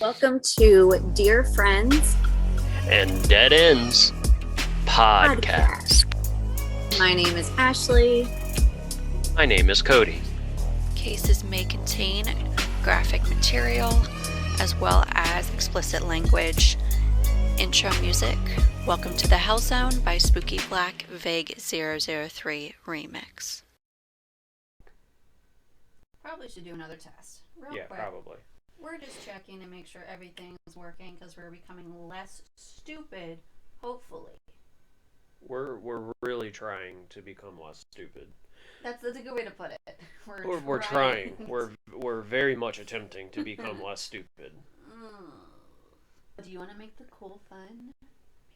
Welcome to Dear Friends and Dead Ends Podcast. My name is Ashley. My name is Cody. Cases may contain graphic material as well as explicit language. Intro music, Welcome to the Hell Zone by Spooky Black Vague 003 Remix. Probably should do another test. Real quick. Probably. We're just checking to make sure everything is working because we're becoming less stupid, hopefully. We're really trying to become less stupid. That's a good way to put it. We're trying. We're very much attempting to become less stupid. Do you want to make the cool, fun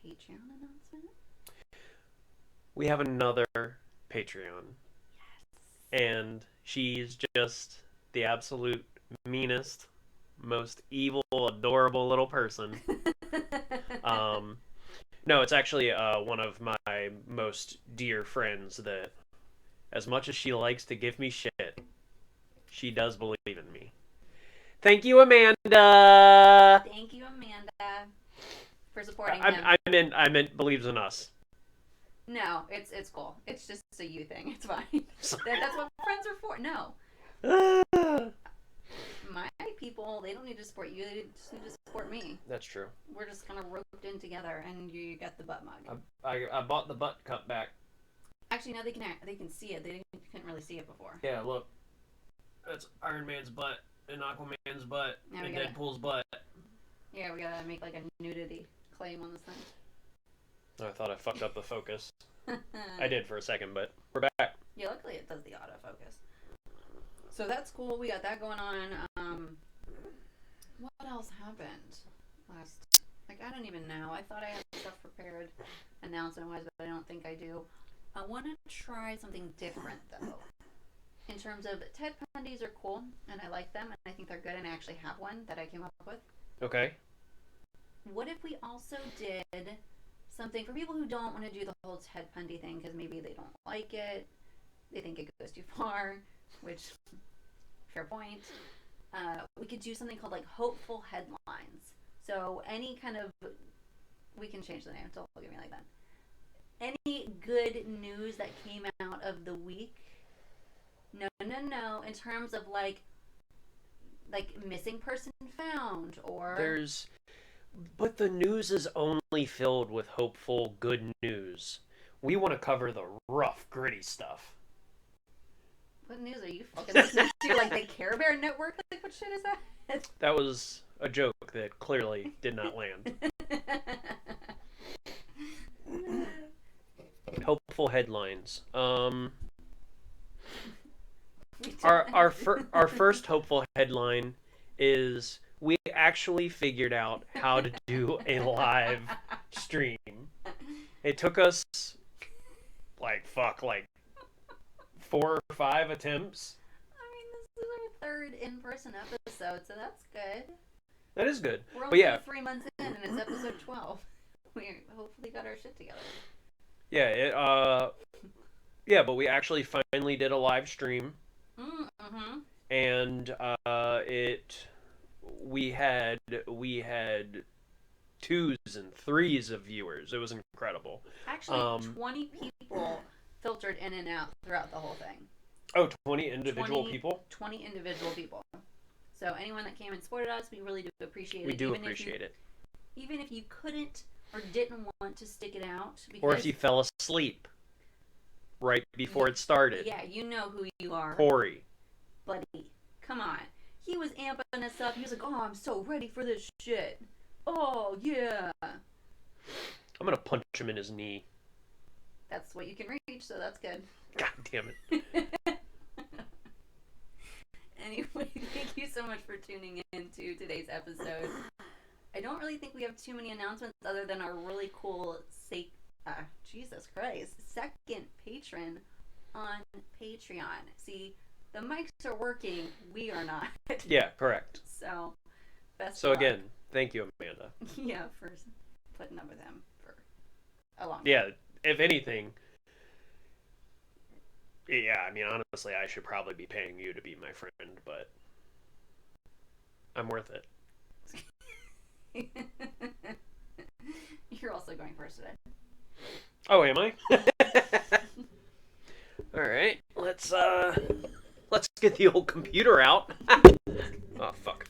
Patreon announcement? We have another Patreon. Yes. And she's just the absolute meanest, most evil, adorable little person. No, it's actually one of my most dear friends that, as much as she likes to give me shit, she does believe in me. Thank you, Amanda. Thank you, Amanda, for supporting him. I meant believes in us. No, it's cool. It's just a you thing. It's fine. That's what friends are for. No. My people, they don't need to support you. They just need to support me. That's true. We're just kind of roped in together, and you got the butt mug. I bought the butt cup back. Actually, now they can see it. They couldn't really see it before. Yeah, look. That's Iron Man's butt, and Aquaman's butt, and Deadpool's butt. Yeah, we gotta make like a nudity claim on this thing. I thought I fucked up the focus. I did for a second, but we're back. Yeah, luckily it does the autofocus. So that's cool. We got that going on. What else happened last? Like, I don't even know. I thought I had stuff prepared, announcement-wise, but I don't think I do. I want to try something different, though. In terms of Ted Pundies are cool, and I like them, and I think they're good, and I actually have one that I came up with. Okay. What if we also did something for people who don't want to do the whole Ted Bundy thing because maybe they don't like it, they think it goes too far, which, fair point. We could do something called like hopeful headlines. So any kind of, we can change the name, don't look at me like that. Any good news that came out of the week. No, in terms of like missing person found or... But the news is only filled with hopeful, good news. We want to cover the rough, gritty stuff. What news are you fucking listening to? Like the Care Bear Network? Like, what shit is that? That was a joke that clearly did not land. Hopeful headlines. Our first hopeful headline is... we actually figured out how to do a live stream. It took us like 4 or 5 attempts. I mean, this is our third in-person episode, so that's good. That is good. We're only 3 months in, and it's episode 12. We hopefully got our shit together. Yeah, but we actually finally did a live stream. Mm-hmm. And we had 2s and 3s of viewers. It was incredible. Actually, 20 people filtered in and out throughout the whole thing. Oh, 20 individual people? 20 individual people. So anyone that came and supported us, we really do appreciate it. We do appreciate it. Even if you couldn't or didn't want to stick it out. Or if you fell asleep right before it started. Yeah, you know who you are. Corey. Buddy, come on. He was amping us up. He was like, oh, I'm so ready for this shit. Oh, yeah. I'm going to punch him in his knee. That's what you can reach, so that's good. God damn it. Anyway, thank you so much for tuning in to today's episode. I don't really think we have too many announcements other than our really cool, Jesus Christ, second patron on Patreon. See, the mics are working, we are not. Yeah, correct. So, best So of luck. again, thank you, Amanda. Yeah, for putting up with him for a long time. Yeah, if anything, yeah, I mean, honestly, I should probably be paying you to be my friend, but I'm worth it. You're also going first today. Oh, am I? All right, let's get the old computer out. Oh fuck!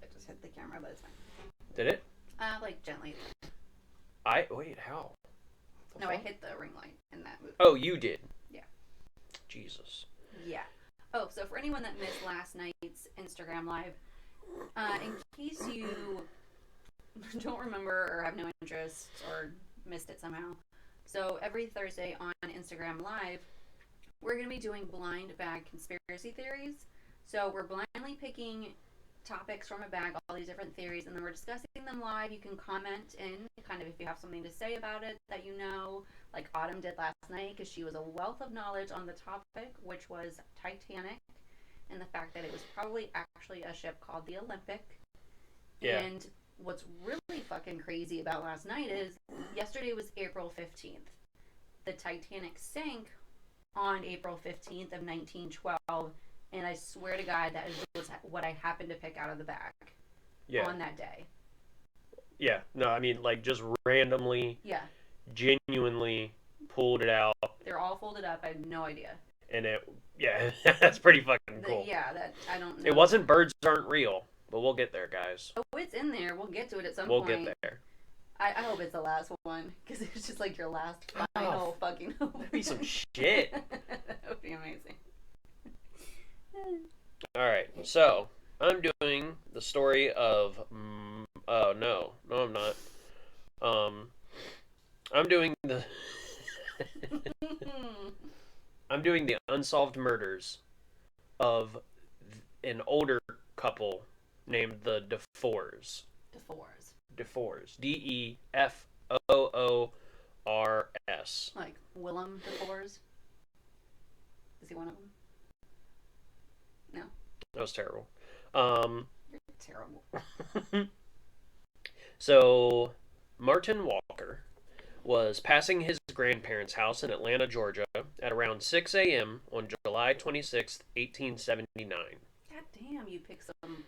I just hit the camera, but it's fine. Did it? Like gently. Wait, how? No, I hit the ring light in that movie. Oh, you did. Yeah. Jesus. Yeah. Oh, so for anyone that missed last night's Instagram Live, in case you don't remember or have no interest or missed it somehow, so every Thursday on Instagram Live, we're going to be doing blind bag conspiracy theories. So we're blindly picking topics from a bag, all these different theories, and then we're discussing them live. You can comment in, kind of if you have something to say about it that you know, like Autumn did last night, because she was a wealth of knowledge on the topic, which was Titanic, and the fact that it was probably actually a ship called the Olympic. Yeah. And what's really fucking crazy about last night is yesterday was April 15th. The Titanic sank on April 15th of 1912, and I swear to God that was what I happened to pick out of the bag on that day. Yeah, no, I mean, like, just randomly, genuinely pulled it out. They're all folded up, I had no idea. And that's pretty fucking cool. I don't know. It wasn't Birds Aren't Real, but we'll get there, guys. Oh, it's in there. We'll get to it at some point. We'll get there. I hope it's the last one, because it's just like your last final fucking hope. That'd be some shit. That would be amazing. Alright, so, I'm doing the story of... oh, no, I'm not. I'm doing the... I'm doing the unsolved murders of an older couple named the DeFoors. DeFoors. DeFoors. Like Willem DeFoors? Is he one of them? No. That was terrible. You're terrible. So, Martin Walker was passing his grandparents' house in Atlanta, Georgia at around 6 a.m. on July 26th, 1879. God damn, you picked some,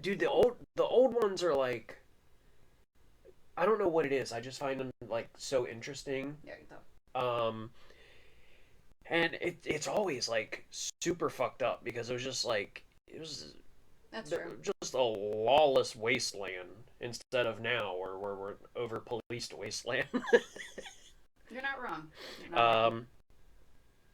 Dude, the old ones are like... I don't know what it is. I just find them, like, so interesting. Yeah, you thought. And it's always, like, super fucked up because it was just, like... That's true. Just a lawless wasteland instead of now where we're over-policed wasteland. You're not wrong.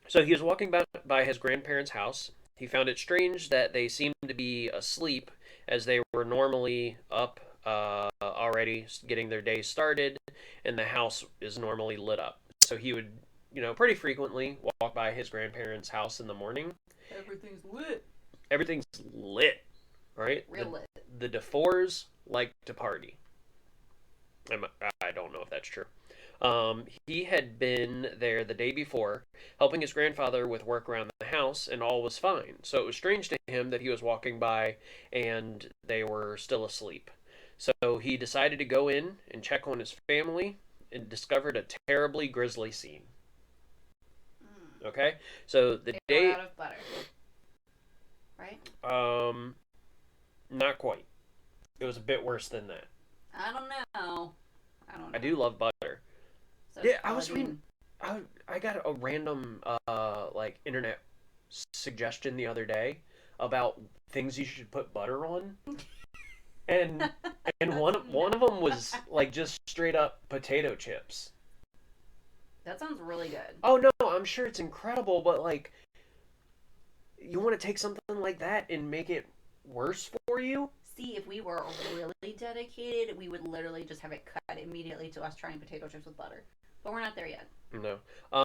So he was walking by his grandparents' house. He found it strange that they seemed to be asleep as they were normally up already getting their day started, and the house is normally lit up. So he would, pretty frequently walk by his grandparents' house in the morning. Everything's lit, right? Real lit. The DeFoors like to party. I don't know if that's true. He had been there the day before, helping his grandfather with work around the house, and all was fine. So it was strange to him that he was walking by and they were still asleep. So he decided to go in and check on his family and discovered a terribly grisly scene. Okay? So the day... out of butter. Right? Not quite. It was a bit worse than that. I don't know. I do love butter. So yeah, I was reading... I got a random, internet suggestion the other day about things you should put butter on. And one of them was, like, just straight up potato chips. That sounds really good. Oh, no, I'm sure it's incredible, but, like, you want to take something like that and make it worse for you? See, if we were really dedicated, we would literally just have it cut immediately to us trying potato chips with butter. But we're not there yet. No.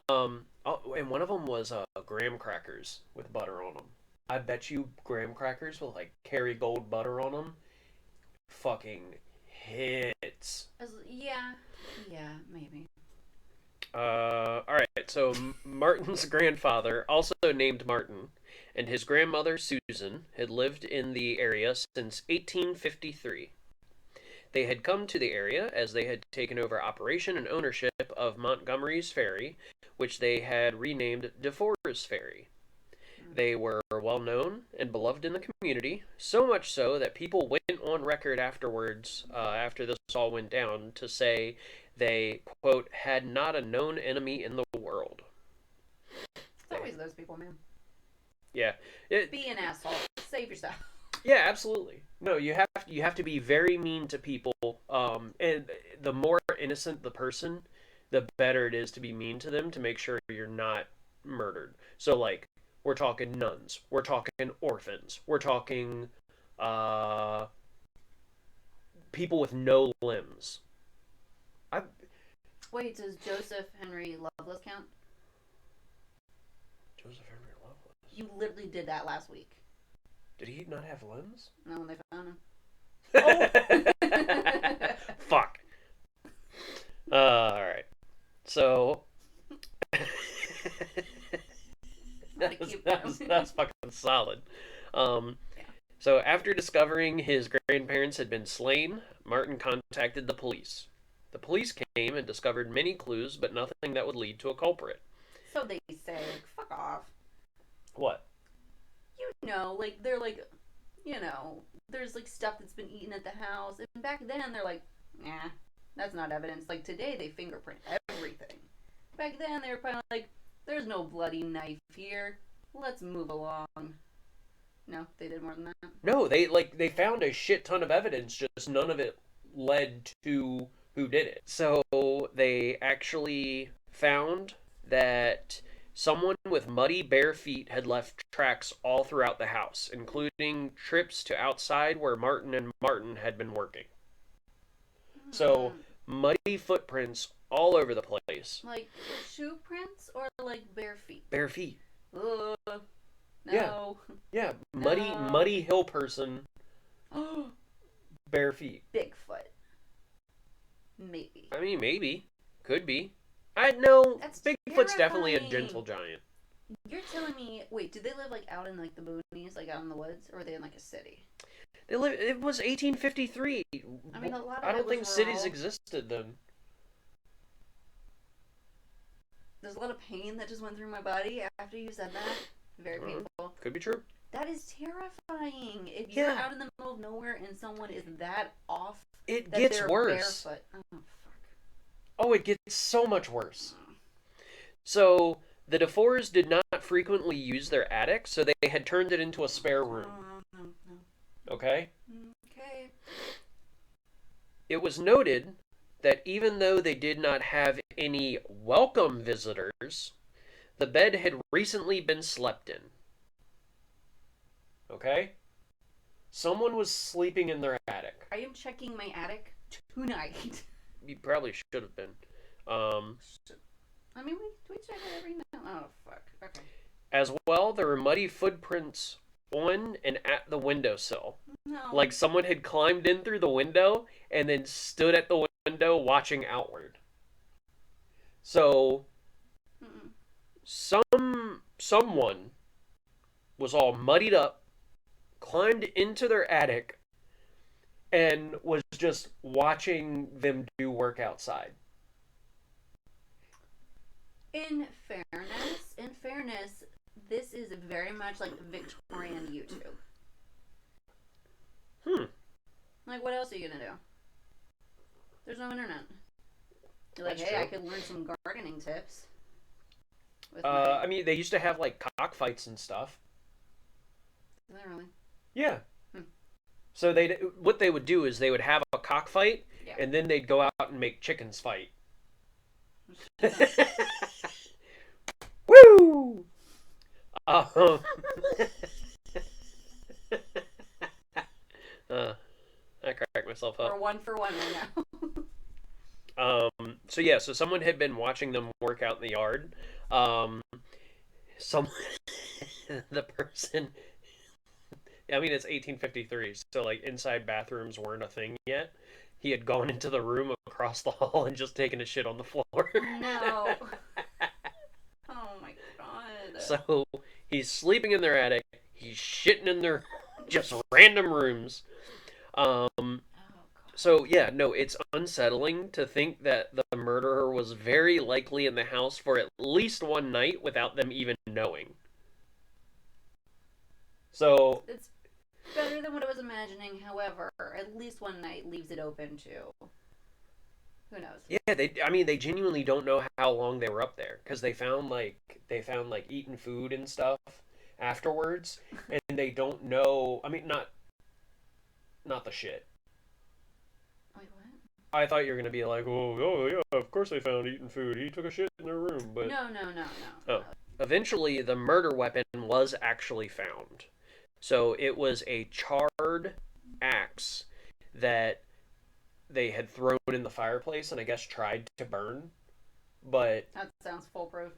And one of them was graham crackers with butter on them. I bet you graham crackers with, like, Kerrygold butter on them fucking hits. Yeah, maybe. Alright, so Martin's grandfather, also named Martin, and his grandmother, Susan, had lived in the area since 1853. They had come to the area as they had taken over operation and ownership of Montgomery's Ferry, which they had renamed DeFoor's Ferry. They were well known and beloved in the community, so much so that people went on record afterwards, after this all went down, to say they, quote, had not a known enemy in the world. It's always those people, man. Yeah. Be an asshole. Save yourself. Yeah, absolutely. No, you have to be very mean to people. And the more innocent the person, the better it is to be mean to them to make sure you're not murdered. So, like, we're talking nuns, we're talking orphans, we're talking people with no limbs. Wait, does Joseph Henry Loveless count? Joseph Henry Loveless. You literally did that last week. Did he not have limbs? No, when they found him. Oh! Fuck. Alright. So... that's fucking solid. So after discovering his grandparents had been slain, Martin contacted the police. The police came and discovered many clues, but nothing that would lead to a culprit. So they say, like, fuck off. What? You know, like, they're like, you know, there's, like, stuff that's been eaten at the house. And back then, they're like, nah, that's not evidence. Like, today, they fingerprint everything. Back then, they were probably like, there's no bloody knife here. Let's move along. No, they did more than that. No, they found a shit ton of evidence, just none of it led to who did it. So they actually found that someone with muddy bare feet had left tracks all throughout the house, including trips to outside where Martin and Martin had been working. So muddy footprints all over the place. Like shoe prints or like bare feet? Bare feet. Ugh. No. Yeah. Muddy hill person. Bare feet. Bigfoot. Maybe. I mean, maybe. Could be. I know. That's Bigfoot's definitely a terrifying. gentle giant. You're telling me, wait, did they live like out in like the boonies, like out in the woods, or were they in like a city? It was 1853. I mean, a lot of I don't it was think cities rural. existed then. There's a lot of pain that just went through my body after you said that. Very painful. Could be true. That is terrifying. If you're out in the middle of nowhere and someone is that off, it that gets they're worse. Barefoot. Oh, fuck. Oh, it gets so much worse. So, the DeFoors did not frequently use their attic, so they had turned it into a spare room. No. Okay? Okay. It was noted that even though they did not have any welcome visitors, the bed had recently been slept in. Okay? Someone was sleeping in their attic. I am checking my attic tonight. You probably should have been. I mean, we check it every night. Oh, fuck. Okay. As well, there were muddy footprints on and at the windowsill. No. Like someone had climbed in through the window and then stood at the window watching outward. So, someone was all muddied up, climbed into their attic, and was just watching them do work outside. In fairness, this is very much like Victorian YouTube. Like, what else are you gonna do? There's no internet. You're like, That's hey, true. I could learn some gardening tips. I mean, they used to have, like, cockfights and stuff. Literally. Yeah. So what they would do is they would have a cockfight, and then they'd go out and make chickens fight. Woo! I cracked myself up. We're 1 for 1 right now. So someone had been watching them work out in the yard. The person, I mean, it's 1853, so, like, inside bathrooms weren't a thing yet. He had gone into the room across the hall and just taken a shit on the floor. No. Oh my god. So, he's sleeping in their attic, he's shitting in their just random rooms. So, yeah, no, it's unsettling to think that the murderer was very likely in the house for at least one night without them even knowing. So It's better than what I was imagining. However, at least one night leaves it open to who knows. yeah, they genuinely don't know how long they were up there because they found eating food and stuff afterwards, and they don't know. I mean, not the shit. Wait, what? I thought you were gonna be like, oh yeah, of course they found eating food. He took a shit in their room, but No. oh, eventually the murder weapon was actually found. So it was a charred axe that they had thrown in the fireplace and I guess tried to burn, but That sounds foolproof.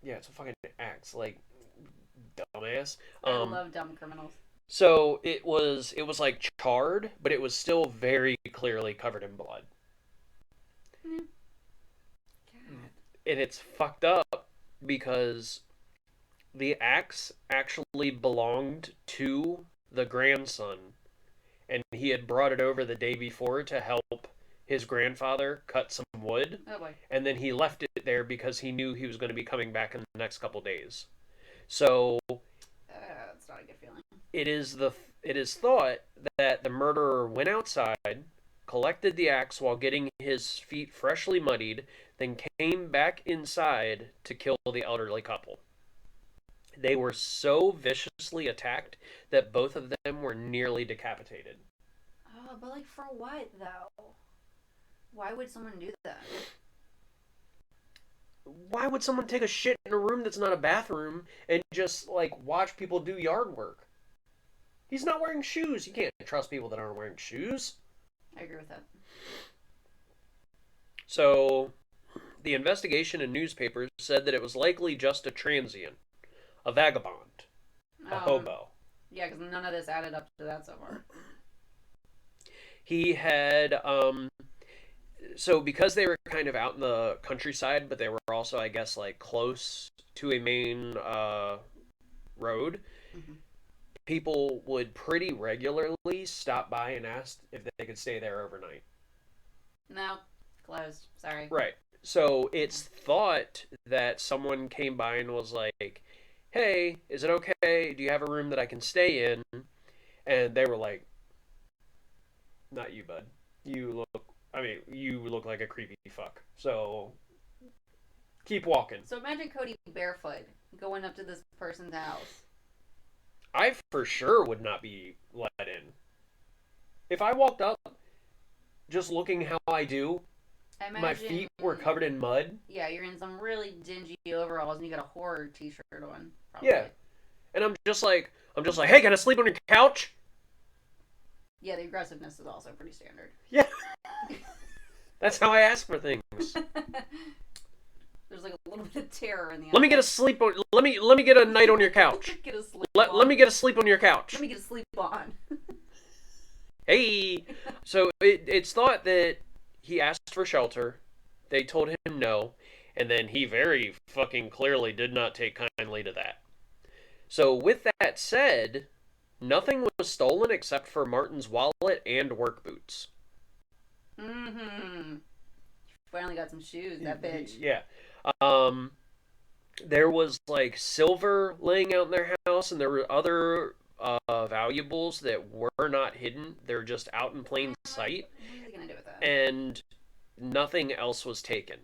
yeah, it's a fucking axe, like dumbass. I love dumb criminals. So it was like charred, but it was still very clearly covered in blood. God. And it's fucked up because the axe actually belonged to the grandson, and he had brought it over the day before to help his grandfather cut some wood, Oh boy. and then he left it there because he knew he was going to be coming back in the next couple days. So That's not a good feeling. it is thought that the murderer went outside, collected the axe while getting his feet freshly muddied, then came back inside to kill the elderly couple. They were so viciously attacked that both of them were nearly decapitated. Oh, but like for what though? Why would someone do that? Why would someone take a shit in a room that's not a bathroom and just like watch people do yard work? He's not wearing shoes. You can't trust people that aren't wearing shoes. I agree with that. So, the investigation in newspapers said that it was likely just a transient, a vagabond, a hobo. Yeah, because none of this added up to that so far. He had, so because they were kind of out in the countryside, but they were also, I guess, like close to a main road, people would pretty regularly stop by and ask if they could stay there overnight. No, closed. Sorry. Right. So it's thought that someone came by and was like, hey, is it okay? Do you have a room that I can stay in? And they were like, not you, bud. You look like a creepy fuck. So keep walking. So imagine Cody barefoot going up to this person's house. I for sure would not be let in. If I walked up just looking how I do, my feet were covered in mud. Yeah, you're in some really dingy overalls and you got a horror t-shirt on. Probably. Yeah. And I'm just like, hey, can I sleep on your couch? Yeah, the aggressiveness is also pretty standard. Yeah. That's how I ask for things. There's like a little bit of terror in the Let me get a sleep on. Let me get a night on your couch. Get a sleep Let me get a sleep on your couch. Let me get a sleep on. Hey. So it's thought that he asked for shelter. They told him no, and then he very fucking clearly did not take kindly to that. So with that said, nothing was stolen except for Martin's wallet and work boots. Mm-hmm. Finally got some shoes, that bitch. Yeah. There was like silver laying out in their house, and there were other valuables that were not hidden. They're just out in plain sight. What are they gonna do with that? And nothing else was taken.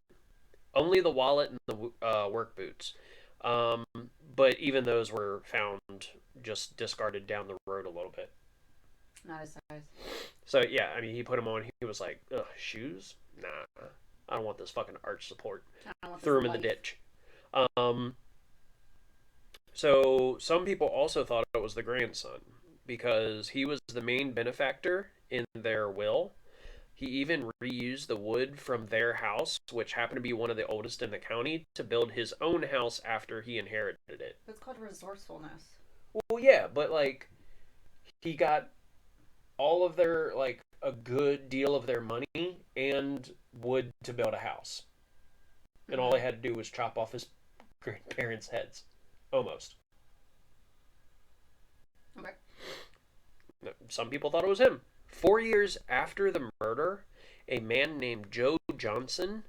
Only the wallet and the work boots. But even those were found just discarded down the road a little bit. Not his size. So yeah, I mean, he put them on. He was like, ugh, shoes? Nah, I don't want this fucking arch support. Threw him in the ditch. So some people also thought it was the grandson because he was the main benefactor in their will. He even reused the wood from their house, which happened to be one of the oldest in the county, to build his own house after he inherited it. That's called resourcefulness. Well, yeah, but like he got all of their, like, a good deal of their money and wood to build a house. And all they had to do was chop off his grandparents' heads. Almost. Okay. Some people thought it was him. 4 years after the murder, a man named Joe Johnson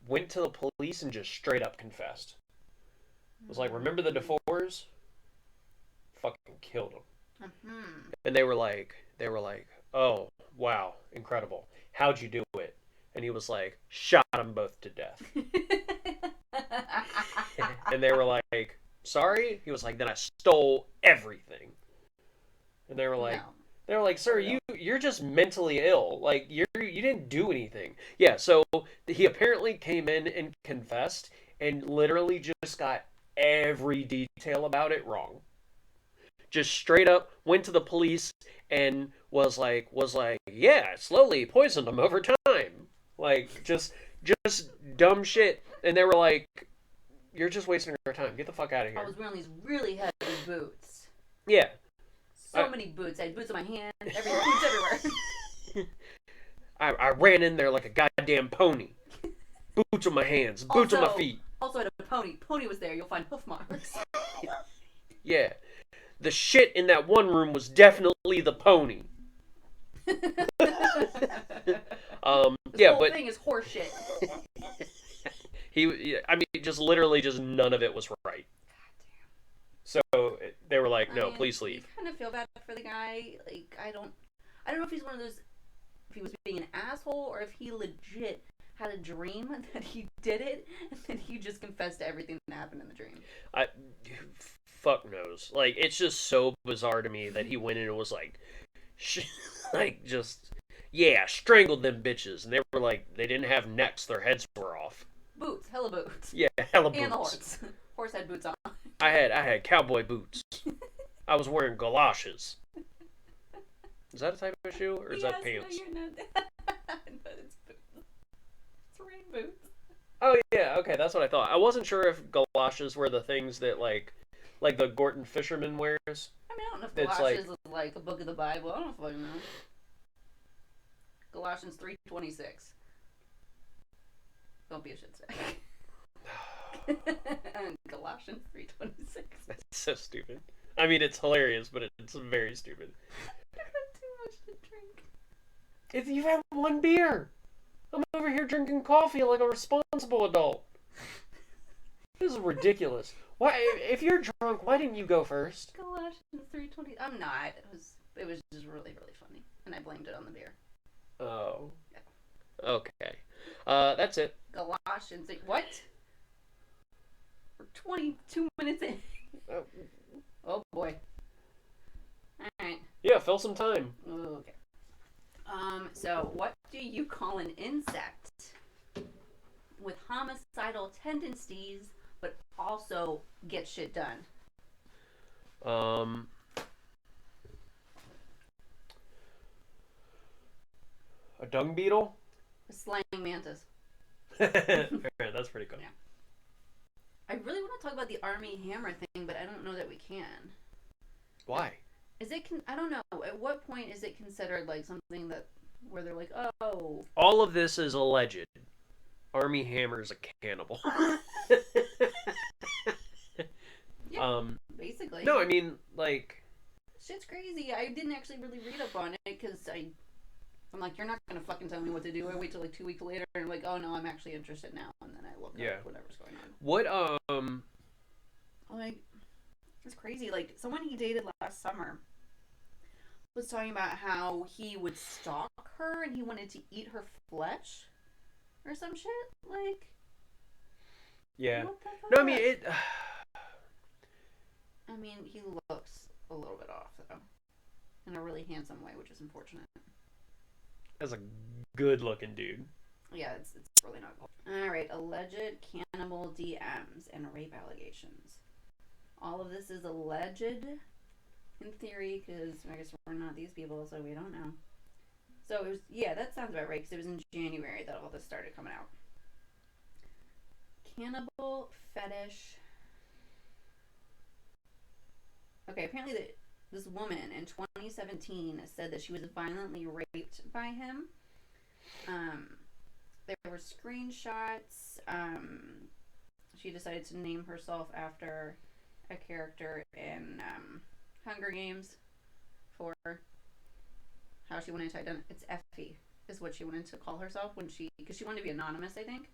went to the police and just straight up confessed. It was like, remember the DeFoors? fucking killed him. Mm-hmm. And they were like, oh, wow, incredible. How'd you do it? And he was like, shot them both to death. And they were like, sorry? He was like, then I stole everything. And they were like, no. sir, you're just mentally ill. Like, you didn't do anything. Yeah, so he apparently came in and confessed and literally just got every detail about it wrong. Just straight up went to the police and was like, yeah, slowly poisoned him over time. Like, just dumb shit. And they were like, you're just wasting our time. Get the fuck out of here. I was wearing these really heavy boots. Yeah. So many boots. I had boots on my hands, boots everywhere. I ran in there like a goddamn pony. Boots on my hands, boots on my feet. Also had a pony. Pony was there. You'll find hoof marks. Yeah. The shit in that one room was definitely the pony. This whole thing is horse shit. Just literally just none of it was right. So they were like, no, please leave. I kind of feel bad for the guy. Like, I don't know if he's one of those, if he was being an asshole or if he legit had a dream that he did it and then he just confessed to everything that happened in the dream. Fuck knows. Like, it's just so bizarre to me that he went in and was like, yeah, strangled them bitches. And they were like, they didn't have necks, their heads were off. Boots, hella boots. Yeah, hella boots. And the horse. Horse had boots on. I had cowboy boots. I was wearing galoshes. Is that a type of shoe or is that pants? No, you're not. No, it's boots. It's rain boots. Oh yeah, okay, that's what I thought. I wasn't sure if galoshes were the things that like the Gorton fisherman wears. I mean, I don't know if Galoshes is like a book of the Bible. I don't fucking know. Galatians 3:26. Don't be a shit sack. Galatians 3:26. That's so stupid. I mean, it's hilarious, but it's very stupid. I've had too much to drink. If you've had one beer, I'm over here drinking coffee like a responsible adult. This is ridiculous. Why? If you're drunk, why didn't you go first? Galatians 3:20. I'm not. It was just really, really funny, and I blamed it on the beer. Oh. Yeah. Okay. That's it. Galoshes. What? We're 22 minutes in. Oh boy. All right. Yeah, fill some time. Okay. So what do you call an insect with homicidal tendencies, but also get shit done? A dung beetle? A slang mantis. That's pretty cool. Yeah. I really want to talk about the Army Hammer thing, but I don't know that we can. Why? Is it? I don't know. At what point is it considered like something that where they're like, oh? All of this is alleged. Army Hammer's a cannibal. Yeah, basically. No, I mean, like, shit's crazy. I didn't actually really read up on it because I'm like, you're not gonna fucking tell me what to do. I wait till like 2 weeks later and I'm like, oh no, I'm actually interested now, and then I look up whatever's going on. What like, it's crazy. Like, someone he dated last summer was talking about how he would stalk her and he wanted to eat her flesh or some shit. Like, yeah. What the fuck? No, I mean it. I mean, he looks a little bit off though, in a really handsome way, which is unfortunate. As a good-looking dude. Yeah, it's really not cool. All right, alleged cannibal DMs and rape allegations. All of this is alleged in theory because I guess we're not these people, so we don't know. So it was, yeah, that sounds about right because it was in January that all this started coming out. Cannibal fetish. Okay, apparently this woman in 2017 said that she was violently raped by him. There were screenshots. She decided to name herself after a character in Hunger Games for how she wanted to identify. It's Effie is what she wanted to call herself because she wanted to be anonymous, I think.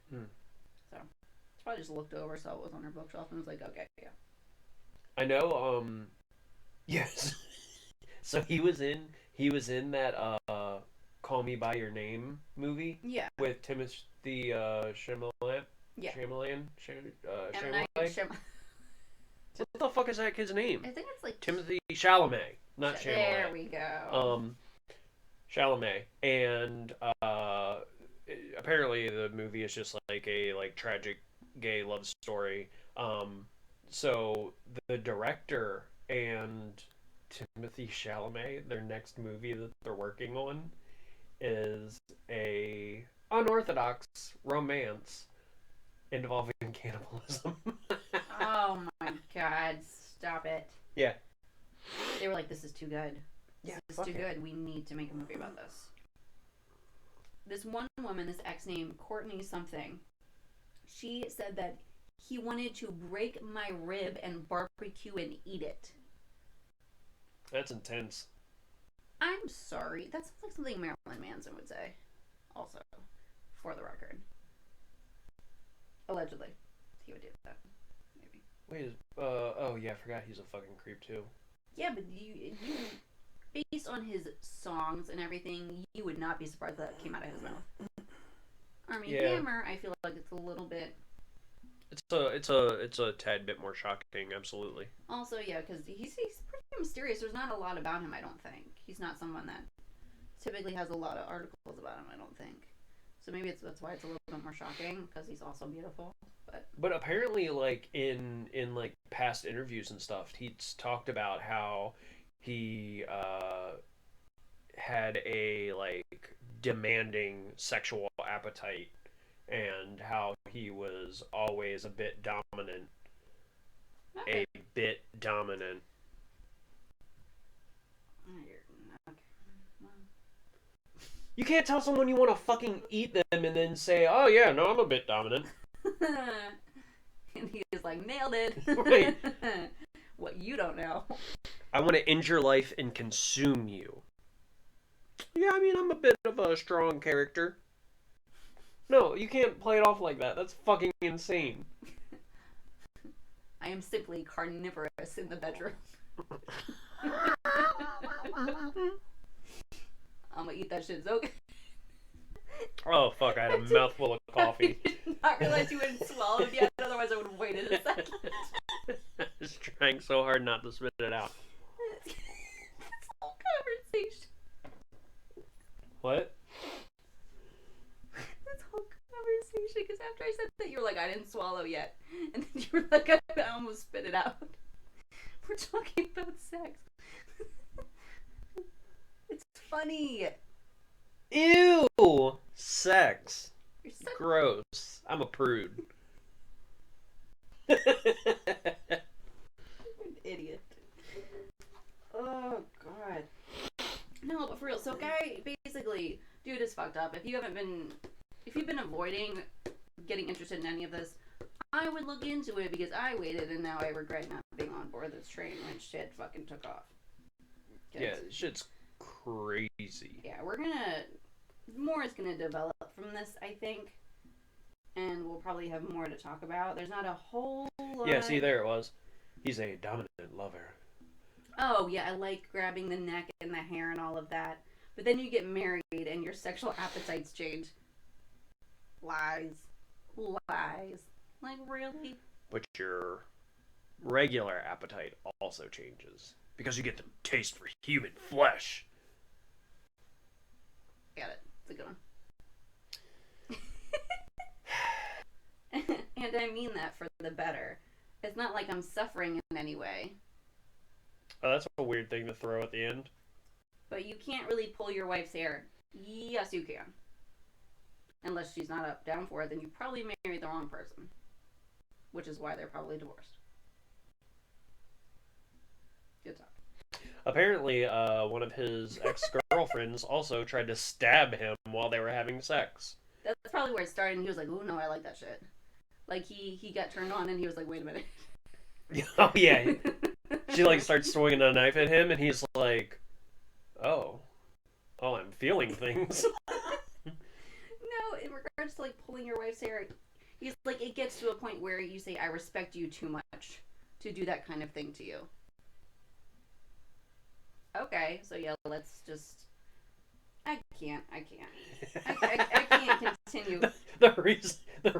So she probably just looked over, saw what was on her bookshelf, and was like, okay, yeah. I know Yes. So he was in that Call Me by Your Name movie Yeah. with Timothy Chalamet. Yeah. M. Night Chalamet. Shyamalan. What the fuck is that kid's name? I think it's like Timothy Chalamet, not Chalamet. There we go. Chalamet, and apparently the movie is just like a tragic gay love story. So the director and Timothy Chalamet, their next movie that they're working on, is a unorthodox romance involving cannibalism. Oh my god, stop it. Yeah. They were like, this is too good. Yeah, This is too good. We need to make a movie about this. This one woman, this ex named Courtney something, she said that he wanted to break my rib and barbecue and eat it. That's intense. I'm sorry. That sounds like something Marilyn Manson would say. Also, for the record. Allegedly. He would do that. Maybe. Wait, oh yeah, I forgot he's a fucking creep too. Yeah, but you based on his songs and everything, you would not be surprised that came out of his mouth. Army Hammer, I feel like it's a little bit. It's a tad bit more shocking, absolutely. Also, yeah, because he's pretty mysterious. There's not a lot about him, I don't think. He's not someone that typically has a lot of articles about him, I don't think. So maybe that's why it's a little bit more shocking, because he's also beautiful. But apparently, like in like past interviews and stuff, he's talked about how he had a like demanding sexual appetite, and how he was always a bit dominant. okay. A bit dominant. You can't tell someone you want to fucking eat them and then say, "Oh yeah, no, I'm a bit dominant." And he is like, nailed it. Right. What you don't know. I want to end your life and consume you. Yeah, I mean, I'm a bit of a strong character. No, you can't play it off like that. That's fucking insane. I am simply carnivorous in the bedroom. I'm gonna eat that shit, Zoke. Oh, fuck, I had a mouthful of coffee. I did not realize you hadn't swallowed yet, otherwise I would have waited a second. Just trying so hard not to spit it out. This whole conversation. What? This whole conversation, because after I said that, you were like, I didn't swallow yet. And then you were like, I almost spit it out. We're talking about sex. It's funny. Ew! Sex. You're such Gross. I'm a prude. an idiot. Oh, God. No, but for real. So, guy, basically, dude is fucked up. If you've been avoiding getting interested in any of this, I would look into it because I waited and now I regret not being on board this train when shit fucking took off. Yeah, shit's crazy. Yeah, more is gonna develop from this, I think. And we'll probably have more to talk about. There's not a whole lot. Yeah, see, there it was. He's a dominant lover. Oh, yeah, I like grabbing the neck and the hair and all of that. But then you get married and your sexual appetites change. Lies. Like, really? But your regular appetite also changes. Because you get the taste for human flesh. Got it. It's a good one. And I mean that for the better. It's not like I'm suffering in any way. Oh, that's a weird thing to throw at the end. But you can't really pull your wife's hair. Yes, you can. Unless she's not down for it, then you probably married the wrong person. Which is why they're probably divorced. Good talk. Apparently, one of his ex-girlfriends also tried to stab him while they were having sex. That's probably where it started, and he was like, "Oh no, I like that shit." Like he got turned on, and he was like, "Wait a minute." Oh yeah. She like starts swinging a knife at him, and he's like, "Oh, I'm feeling things." No, in regards to like pulling your wife's hair, he's like, it gets to a point where you say, "I respect you too much to do that kind of thing to you." okay, so yeah, let's just. I can't continue. The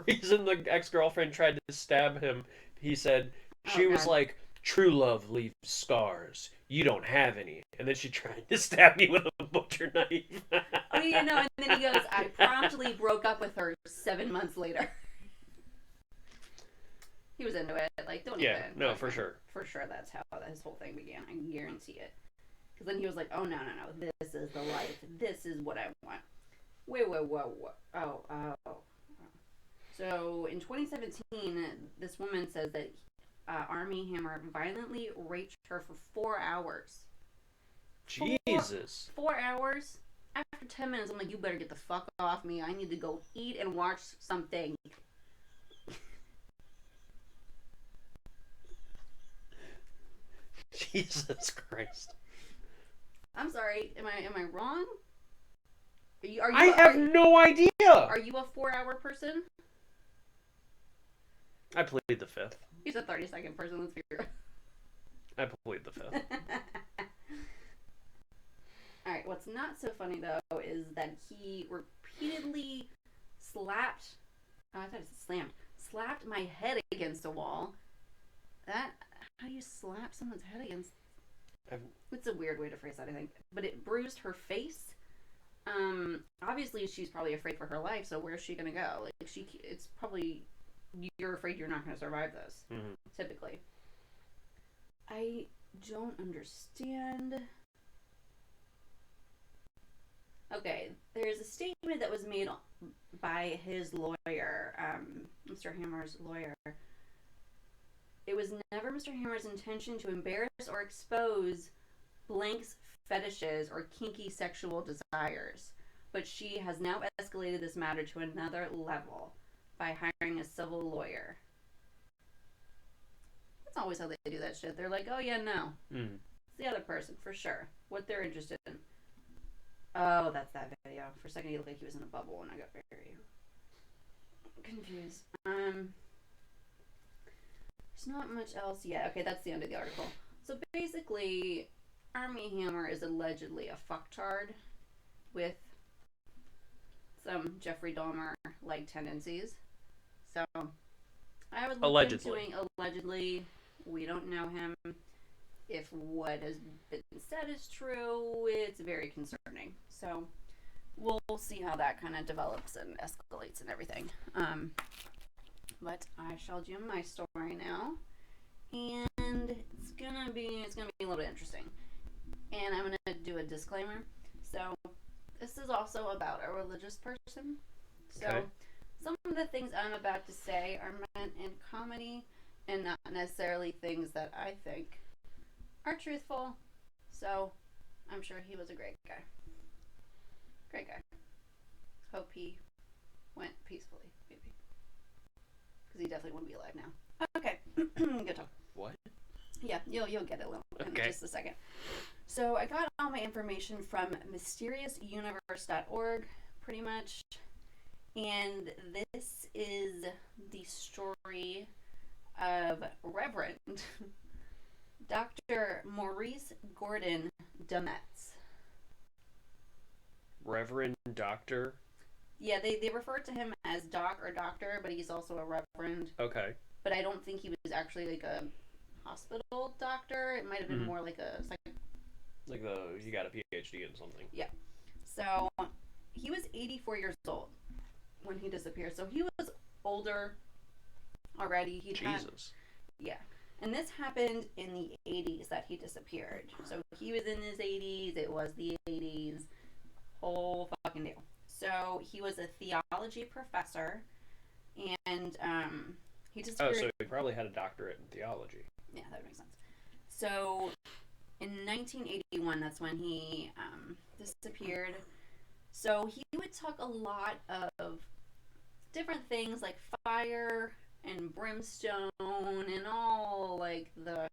reason the ex-girlfriend tried to stab him, he said she was God. like, "True love leaves scars. You don't have any." And then she tried to stab me with a butcher knife. Oh, yeah, no, and then he goes, I promptly broke up with her 7 months later. He was into it. Like, don't Yeah, even. no, for sure. For sure, that's how his whole thing began. I guarantee it. Because then he was like, oh, no. This is the life. This is what I want. Wait. Oh. So, in 2017, this woman says that Armie Hammer violently raped her for 4 hours. Jesus. 4 hours? After 10 minutes, I'm like, you better get the fuck off me. I need to go eat and watch something. Jesus Christ. I'm sorry. Am I wrong? I have no idea. Are you a 4-hour person? I plead the fifth. He's a 30-second person. Let's be real. I plead the fifth. All right. What's not so funny though is that he repeatedly slapped. Oh, I thought it slammed. Slapped my head against a wall. How do you slap someone's head against? It's a weird way to phrase that, I think. But it bruised her face. Obviously she's probably afraid for her life. So where's she gonna go? Like it's probably you're afraid you're not gonna survive this. Mm-hmm. Typically. I don't understand. Okay, there's a statement that was made by his lawyer, Mr. Hammer's lawyer. It was never Mr. Hammer's intention to embarrass or expose Blank's fetishes or kinky sexual desires, but she has now escalated this matter to another level by hiring a civil lawyer. That's always how they do that shit. They're like, oh yeah, no. It's the other person, for sure. What they're interested in. Oh, that's that video. For a second, he looked like he was in a bubble, and I got very confused. There's not much else yet. Okay, that's the end of the article. So basically, Armie Hammer is allegedly a fucktard with some Jeffrey Dahmer-like tendencies. So, I would look into allegedly. We don't know him. If what has been said is true, it's very concerning. So, we'll see how that kind of develops and escalates and everything. But I shall do my story now, and it's gonna be a little bit interesting. And I'm gonna do a disclaimer. So, this is also about a religious person. So, okay. Some of the things I'm about to say are meant in comedy, and not necessarily things that I think are truthful. So, I'm sure he was a great guy. Great guy. Hope he went peacefully, maybe. Because he definitely wouldn't be alive now. Okay. Good talk. What? Yeah, you'll get it in just a second. So I got all my information from mysteriousuniverse.org, pretty much. And this is the story of Reverend Dr. Maurice Gordon Dametz. Reverend Doctor? Yeah, they refer to him as Doc or Doctor, but he's also a Reverend. Okay. But I don't think he was actually like a hospital doctor. It might have been more like a he got a PhD in something. Yeah. So he was 84 years old when he disappeared. So he was older already. Jesus. Yeah. And this happened in the 80s that he disappeared. So he was in his 80s. It was the 80s. Whole fucking deal. So he was a theology professor, and he disappeared. Oh, so he probably had a doctorate in theology. Yeah, that makes sense. So in 1981, that's when he disappeared. So he would talk a lot of different things like fire and brimstone and all like the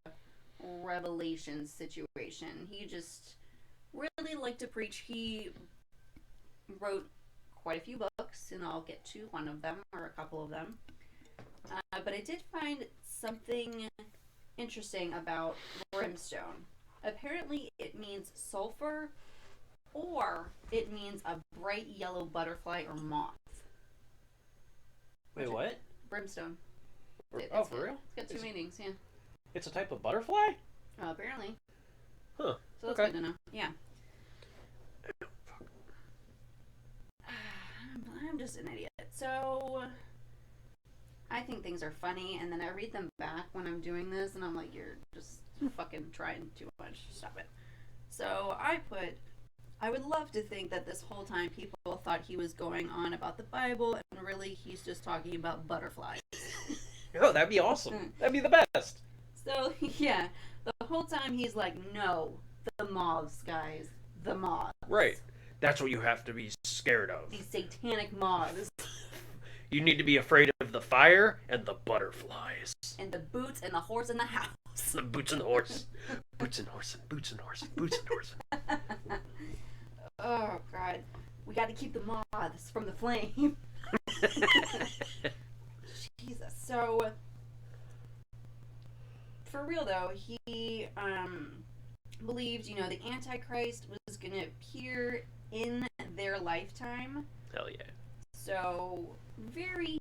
revelation situation. He just really liked to preach. He wrote quite a few books, and I'll get to one of them or a couple of them. But I did find something interesting about brimstone. Apparently, it means sulfur, or it means a bright yellow butterfly or moth. Wait, what? Brimstone. For real? It's got two meanings, yeah. It's a type of butterfly? Apparently. Huh. So that's Okay. good to know. Yeah. I'm just an idiot. So, I think things are funny, and then I read them back when I'm doing this, and I'm like, you're just fucking trying too much. Stop it. So, I would love to think that this whole time people thought he was going on about the Bible, and really he's just talking about butterflies. Oh, that'd be awesome. That'd be the best. So, yeah, the whole time he's like, no, the moths, guys. The moths. Right. That's what you have to be scared of. These satanic moths. You need to be afraid of the fire and the butterflies. And the boots and the horse in the house. The boots and the horse. Boots and horse and boots and horse and boots and horse. Oh, God. We got to keep the moths from the flame. Jesus. So, for real though, he believed, the Antichrist was going to appear in their lifetime. Hell yeah. So, very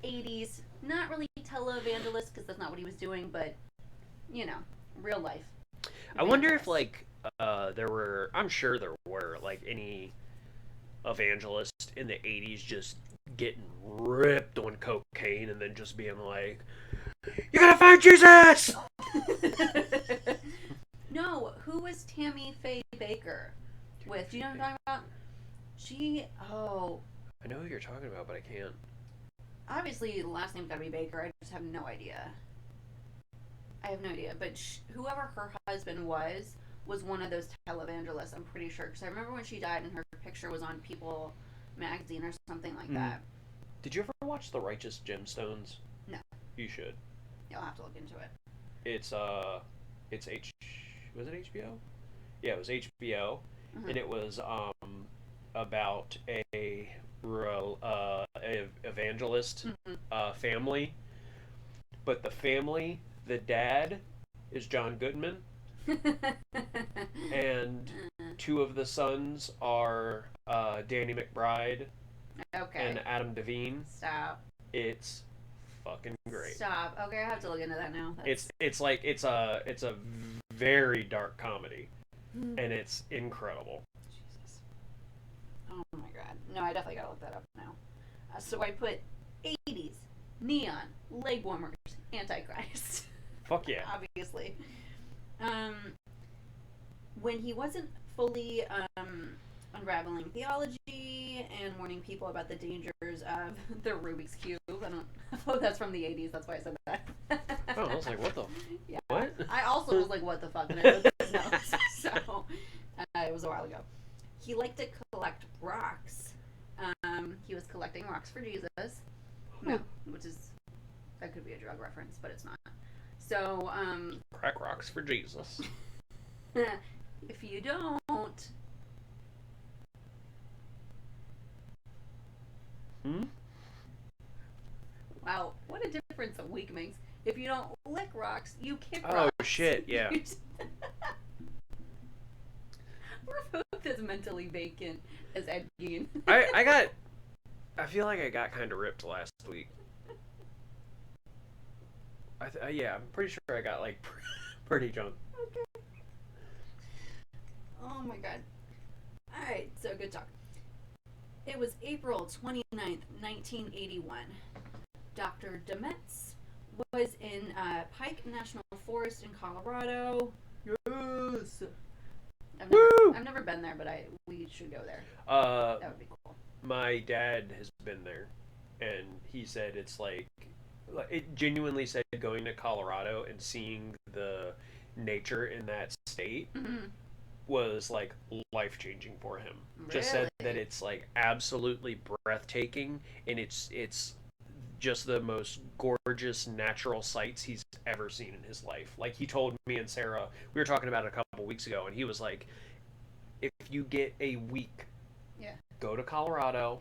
80s. Not really televangelist, because that's not what he was doing, but, real life. I wonder if, I'm sure there were, any evangelists in the 80s just getting ripped on cocaine and then just being like, you gotta find Jesus! No, who was Tammy Faye Baker with? Do you know what I'm talking about? I know who you're talking about, but I can't. Obviously, the last name's gotta be Baker. I just have no idea. But whoever her husband was one of those televangelists, I'm pretty sure. Because I remember when she died and her picture was on People magazine or something like that. Did you ever watch The Righteous Gemstones? No. You should. You'll have to look into it. Was it HBO? Yeah, it was HBO, and it was about a evangelist family, but the family, the dad is John Goodman, and two of the sons are Danny McBride and Adam Devine. Stop. It's fucking great. Stop. Okay, I have to look into that now. It's a very dark comedy, and it's incredible. Jesus. Oh my god. No, I definitely gotta look that up now. So I put 80s, neon, leg warmers, Antichrist. Fuck yeah. Obviously. When he wasn't fully unraveling theology and warning people about the dangers of the Rubik's Cube. I don't know. That's from the 80s. That's why I said that. Oh, I was like, what the? Yeah. What? I also was like, what the fuck? And I wrote those notes. So, it was a while ago. He liked to collect rocks. He was collecting rocks for Jesus. No, that could be a drug reference, but it's not. So, Crack rocks for Jesus. if you don't... Wow, what a difference a week makes. If you don't lick rocks, you kick rocks. Oh, shit, yeah. We're both as mentally vacant as Ed Gein. I feel like I got kind of ripped last week. I'm pretty sure I got, pretty drunk. Okay. Oh my god. Alright, so good talk. It was April 29th, 1981. Dr. Dametz was in Pike National Forest in Colorado. Yes! I've never been there, but we should go there. That would be cool. My dad has been there, and he said it's it genuinely said going to Colorado and seeing the nature in that state was life-changing for him. Really? Just said that it's absolutely breathtaking, and it's just the most gorgeous natural sights he's ever seen in his life. He told me and Sarah, we were talking about it a couple weeks ago, and he was like, if you get a week, go to Colorado,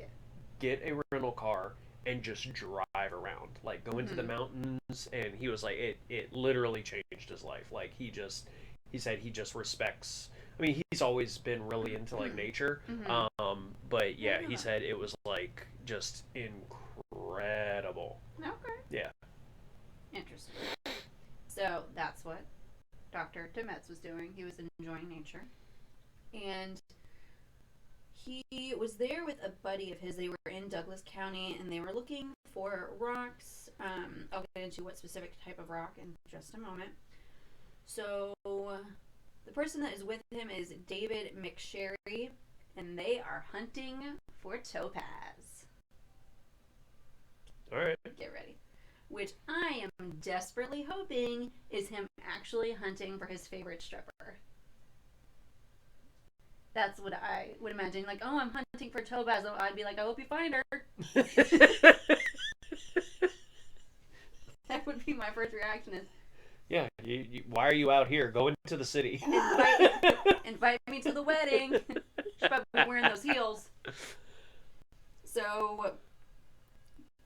get a rental car, and just drive around. Go into the mountains, and he was like, it literally changed his life. he said he just respects. I mean, he's always been really into like nature. Mm-hmm. But yeah, he Yeah. said it was like just incredible. Okay. Yeah. Interesting. So that's what Dr. Demetz was doing. He was enjoying nature. And he was there with a buddy of his. They were in Douglas County and they were looking for rocks. I'll get into what specific type of rock in just a moment. So the person that is with him is David McSherry, and they are hunting for topaz. All right. Get ready. Which I am desperately hoping is him actually hunting for his favorite stripper. That's what I would imagine. Like, oh, I'm hunting for topaz. I'd be like, I hope you find her. That would be my first reaction is, Yeah, why are you out here? Go into the city. invite me to the wedding. She's probably wearing those heels. So,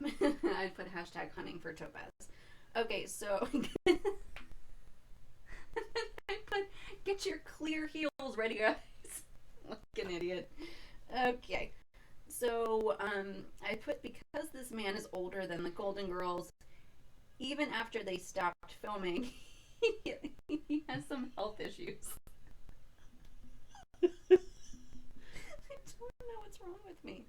I'd put hashtag hunting for topaz. Okay, so I put get your clear heels ready, guys. Like an idiot. Okay, so I put because this man is older than the Golden Girls, even after they stopped filming, he has some health issues. I don't know what's wrong with me.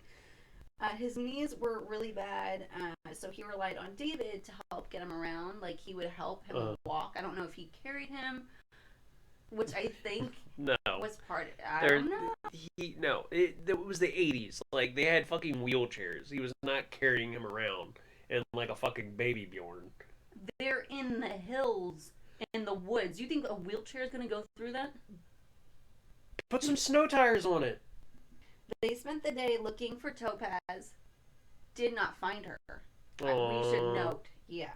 His knees were really bad, so he relied on David to help get him around. Like, he would help him walk. I don't know if he carried him, which I think was part of it. I don't know. It was the 80s. Like, they had fucking wheelchairs. He was not carrying him around in like a fucking baby Bjorn. They're in the hills, in the woods. You think a wheelchair is going to go through that? Put some snow tires on it. They spent the day looking for topaz. Did not find her. We should note. Yeah.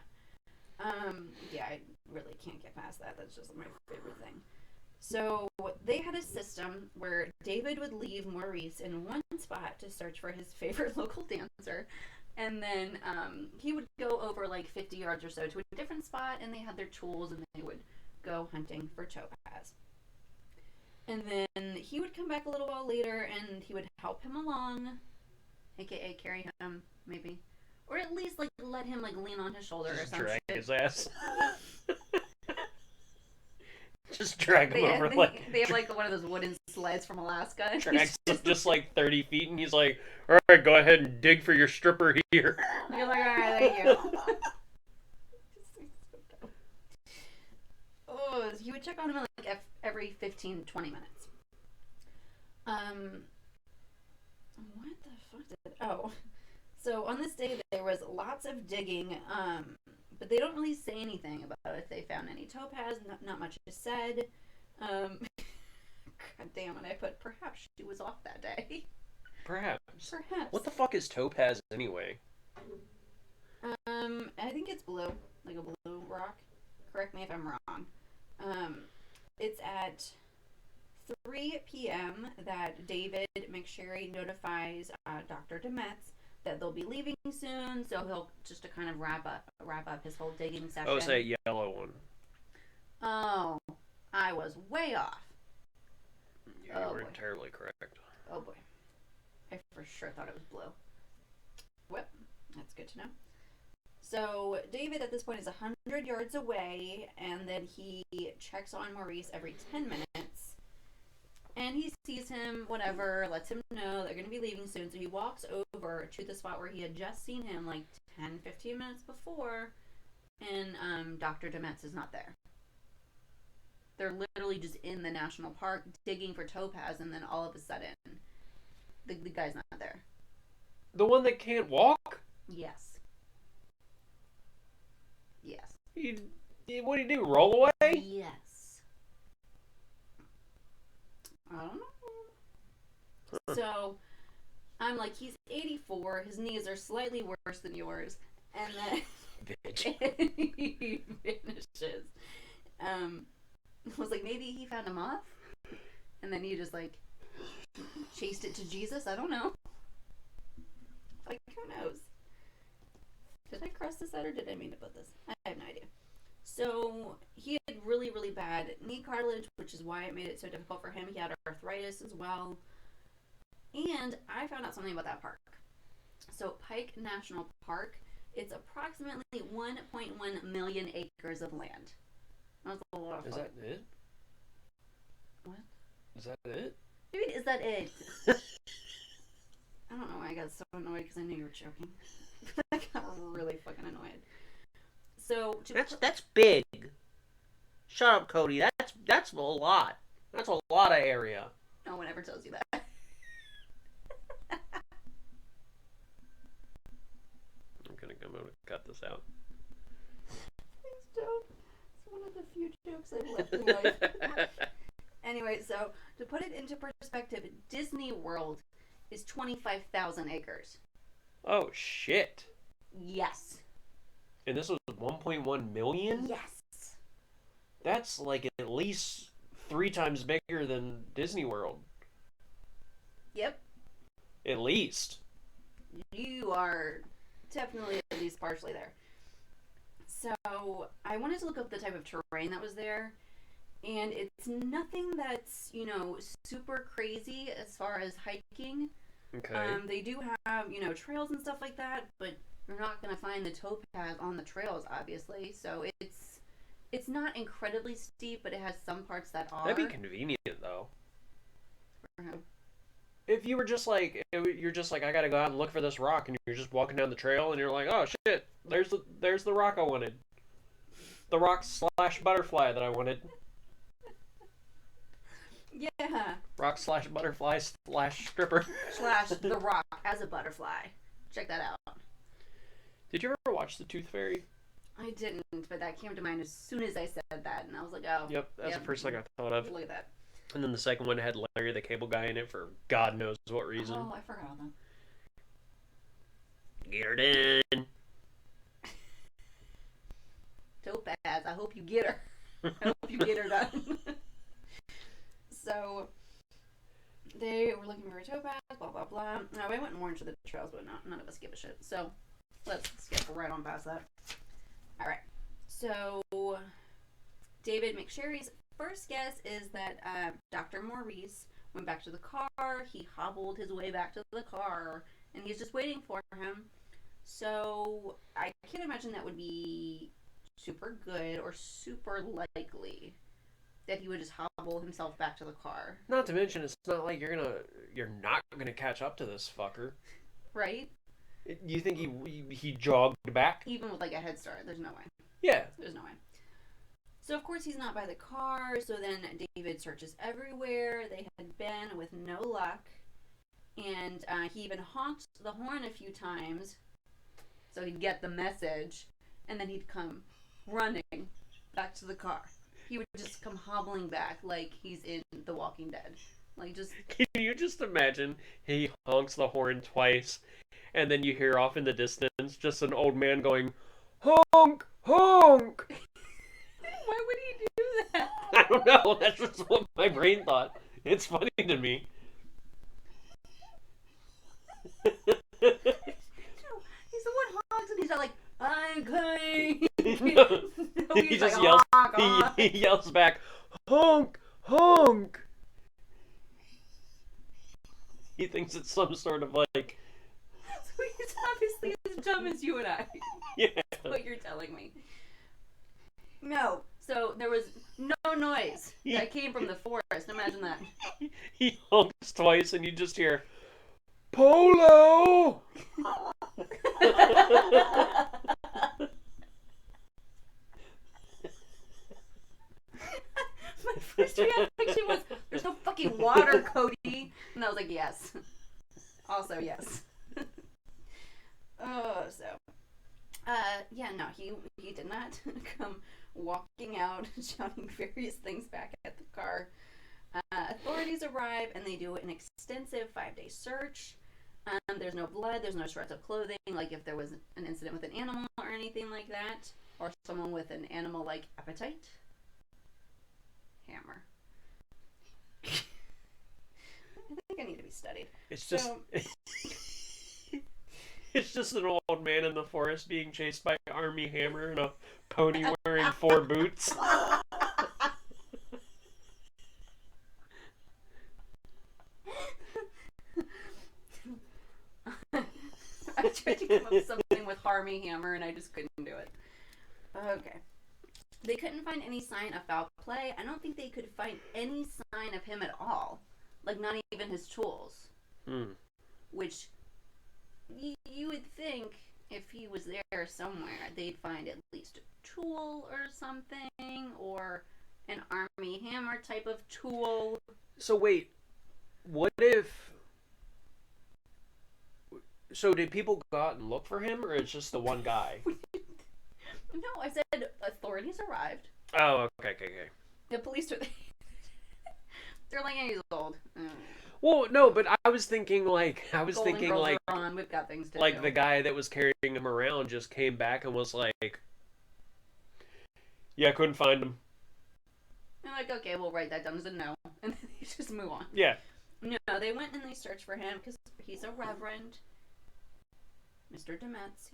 Yeah, I really can't get past that. That's just my favorite thing. So they had a system where David would leave Maurice in one spot to search for his favorite local dancer. And then he would go over like 50 yards or so to a different spot, and they had their tools, and they would go hunting for topaz. And then he would come back a little while later, and he would help him along, aka carry him, maybe. Or at least like let him like lean on his shoulder or something. Drag his ass. Just drag him over they have like one of those wooden sleds from Alaska. Drags him just like 30 feet, and he's like, all right, go ahead and dig for your stripper here. You're like, all right, thank you. Oh, he would check on him like every 15, 20 minutes. What the fuck did... Oh. So on this day, there was lots of digging, but they don't really say anything about if they found any topaz. Not much is said. God damn it, I put perhaps she was off that day. Perhaps. Perhaps. What the fuck is topaz anyway? I think it's blue. Like a blue rock. Correct me if I'm wrong. It's at 3 p.m. that David McSherry notifies Dr. Demetz that they'll be leaving soon, so he'll just to kind of wrap up his whole digging session. Oh, it's that yellow one. Oh, I was way off. You were entirely correct. Oh boy, I for sure thought it was blue. Well, that's good to know. So David at this point is 100 yards away, and then he checks on Maurice every 10 minutes. And he sees him, whatever, lets him know they're going to be leaving soon. So he walks over to the spot where he had just seen him like 10, 15 minutes before, and Dr. Demetz is not there. They're literally just in the national park digging for topaz, and then all of a sudden, the guy's not there. The one that can't walk? Yes. Yes. What do you do? Roll away? Yes. I don't know. So, I'm like, he's 84. His knees are slightly worse than yours. And then he finishes. I was like, maybe he found a moth? And then he just, like, chased it to Jesus? I don't know. Like, who knows? Did I cross this out or did I mean to put this? I have no idea. So he had really, really bad knee cartilage, which is why it made it so difficult for him. He had arthritis as well. And I found out something about that park. So Pike National Park, it's approximately 1.1 million acres of land. That's a lot of fun. Is that it? What? Is that it? Dude, is that it? I don't know why I got so annoyed because I knew you were joking. I got really fucking annoyed. So that's big. Shut up, Cody. That's a lot. That's a lot of area. No one ever tells you that. I'm gonna cut this out. Please don't. It's one of the few jokes I've left in life. Anyway, so to put it into perspective, Disney World is 25,000 acres. Oh shit. Yes. And this was 1.1 million? Yes. That's like at least 3 times bigger than Disney World. Yep. At least. You are definitely at least partially there. So I wanted to look up the type of terrain that was there. And it's nothing that's, super crazy as far as hiking. Okay. They do have, trails and stuff like that, but you're not going to find the towpath on the trails, obviously. So it's not incredibly steep, but it has some parts that are. That'd be convenient, though. For him. If you were just like, I gotta go out and look for this rock, and you're just walking down the trail, and you're like, oh shit, there's the rock I wanted. The rock / butterfly that I wanted. Yeah. Rock / butterfly / stripper. / the rock as a butterfly. Check that out. Did you ever watch The Tooth Fairy? I didn't, but that came to mind as soon as I said that, and I was like, oh. Yep, that's the first thing I thought of. Look at that. And then the second one had Larry the Cable Guy in it for God knows what reason. Oh, I forgot all that. Get her done. Topaz, I hope you get her. I hope you get her done. So, they were looking for a topaz, blah, blah, blah. Now, I went more into the trails, but none of us give a shit. So, let's skip right on past that. Alright. So, David McSherry's first guess is that Dr. Maurice went back to the car. He hobbled his way back to the car, and he's just waiting for him. So, I can't imagine that would be super good or super likely that he would just hobble himself back to the car. Not to mention, it's not like you're not gonna catch up to this fucker. Right? You think he jogged back? Even with like a head start, there's no way. Yeah. There's no way. So of course he's not by the car, so then David searches everywhere. They had been with no luck. And he even honked the horn a few times so he'd get the message, and then he'd come running back to the car. He would just come hobbling back like he's in The Walking Dead. Like just. Can you just imagine he honks the horn twice, and then you hear off in the distance just an old man going, honk, honk. Why would he do that? I don't know. That's just what my brain thought. It's funny to me. No, he's the one honks and he's not like, I'm coming. No, No, he just like, yells. honk, honk. He yells back, honk, honk. He thinks it's some sort of like. So he's obviously as dumb as you and I. Yeah. That's what you're telling me. No. So there was no noise that came from the forest. Imagine that. He honks twice, and you just hear, Polo. My first reaction was, there's no fucking water, Cody. And I was like, yes. Also, yes. Yeah, no, he did not come walking out, shouting various things back at the car. Authorities arrive, and they do an extensive 5-day search. There's no blood, there's no shreds of clothing, like if there was an incident with an animal or anything like that, or someone with an animal-like appetite. Hammer. I think I need to be studied. It's just. It's just an old man in the forest being chased by Army Hammer and a pony wearing 4 boots. tried to come up with something with Harmy Hammer, and I just couldn't do it. Okay. They couldn't find any sign of foul play. I don't think they could find any sign of him at all. Like, not even his tools. Which, you would think, if he was there somewhere, they'd find at least a tool or something, or an Army Hammer type of tool. So wait, what if... So did people go out and look for him, or it's just the one guy? No, I said authorities arrived. Oh, okay. The police are... They're like 8 years old. Well, no, but I was thinking like... We've got things to do. The guy that was carrying him around just came back and was like... Yeah, I couldn't find him. I'm like, okay, we'll write that down as a no. And then they just move on. Yeah. No, they went and they searched for him because he's a reverend. Mr. Dametz,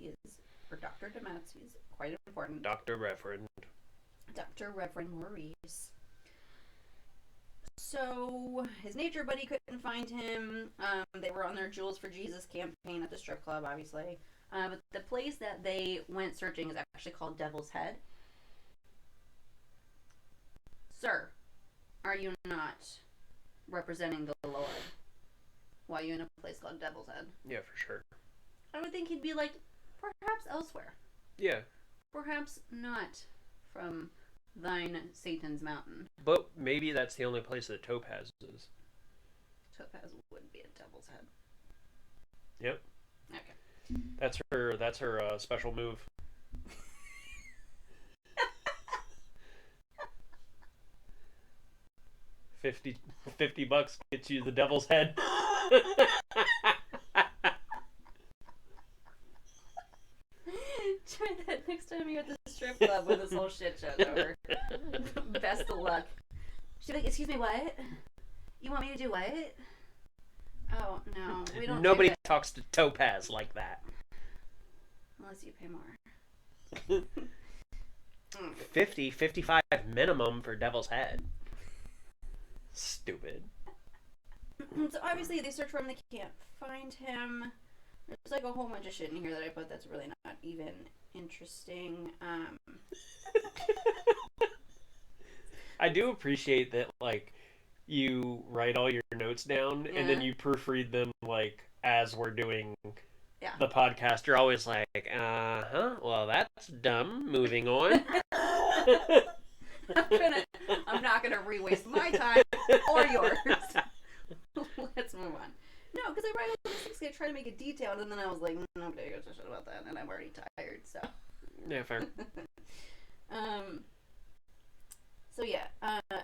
or Dr. Dametz, he's quite important. Dr. Reverend Maurice. So, his nature buddy couldn't find him. They were on their Jewels for Jesus campaign at the strip club, obviously. But the place that they went searching is actually called Devil's Head. Sir, are you not representing the Lord while you're in a place called Devil's Head? Yeah, for sure. I would think he'd be like, perhaps elsewhere. Yeah. Perhaps not from thine Satan's mountain. But maybe that's the only place that Topaz is. Topaz would be a Devil's Head. Yep. Okay. That's her special move. $50 gets you the Devil's Head. Try that next time you're at the strip club when this whole shit show's over. Best of luck. She'd be like, excuse me, what? You want me to do what? Oh, no, we don't. Nobody talks to Topaz like that. Unless you pay more. 55 minimum for Devil's Head. Stupid. So obviously they search for him, they can't find him. There's like a whole bunch of shit in here that I put that's really not even interesting. I do appreciate that, like, you write all your notes down and then you proofread them, like, as we're doing the podcast. You're always like, well, that's dumb. Moving on. I'm not gonna re-waste my time or yours. Let's move on. No, because I write all these things, I try to make it detailed, and then I was like, nobody gives a shit about that, and I'm already tired, so. Yeah, fair. So yeah,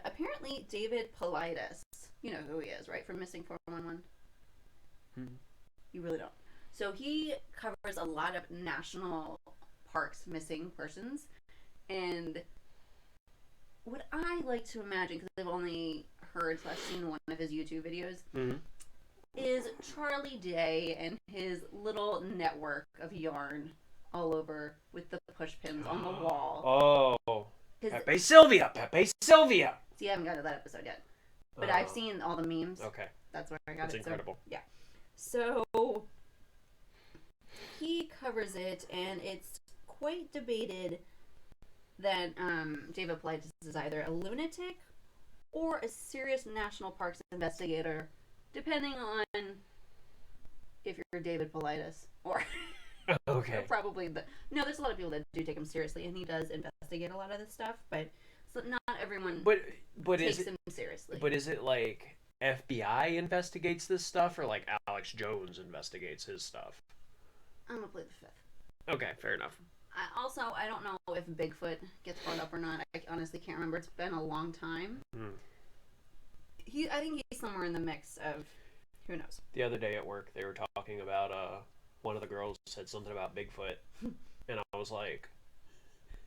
apparently David Politis, you know who he is, right, from Missing 411? You really don't. So he covers a lot of national parks missing persons, and what I like to imagine, because I've only heard / seen one of his YouTube videos, is Charlie Day and his little network of yarn all over with the push pins on the wall. Oh. Pepe Sylvia! See, I haven't gotten to that episode yet. But I've seen all the memes. Okay. That's where I got it. That's incredible. So, yeah. So, he covers it, and it's quite debated that David Politis is either a lunatic or a serious national parks investigator, depending on if you're David Politis or okay. Probably no. There's a lot of people that do take him seriously, and he does investigate a lot of this stuff, but so not everyone takes him seriously. But is it like FBI investigates this stuff, or like Alex Jones investigates his stuff? I'm gonna play the fifth. Okay, fair enough. I don't know if Bigfoot gets brought up or not. I honestly can't remember. It's been a long time. I think he's somewhere in the mix of who knows. The other day at work, they were talking about one of the girls said something about Bigfoot, and I was like,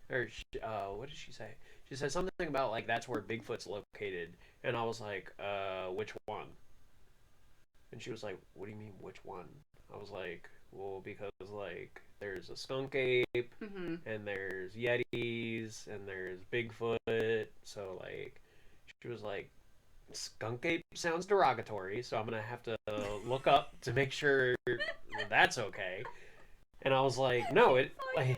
what did she say? She said something about like that's where Bigfoot's located, and I was like, which one? And she was like, what do you mean which one? I was like, well, because like there's a skunk ape, and there's yetis, and there's Bigfoot. So like, she was like, skunk ape sounds derogatory, so I'm gonna have to look up to make sure that's okay. And I was like, no, it like, made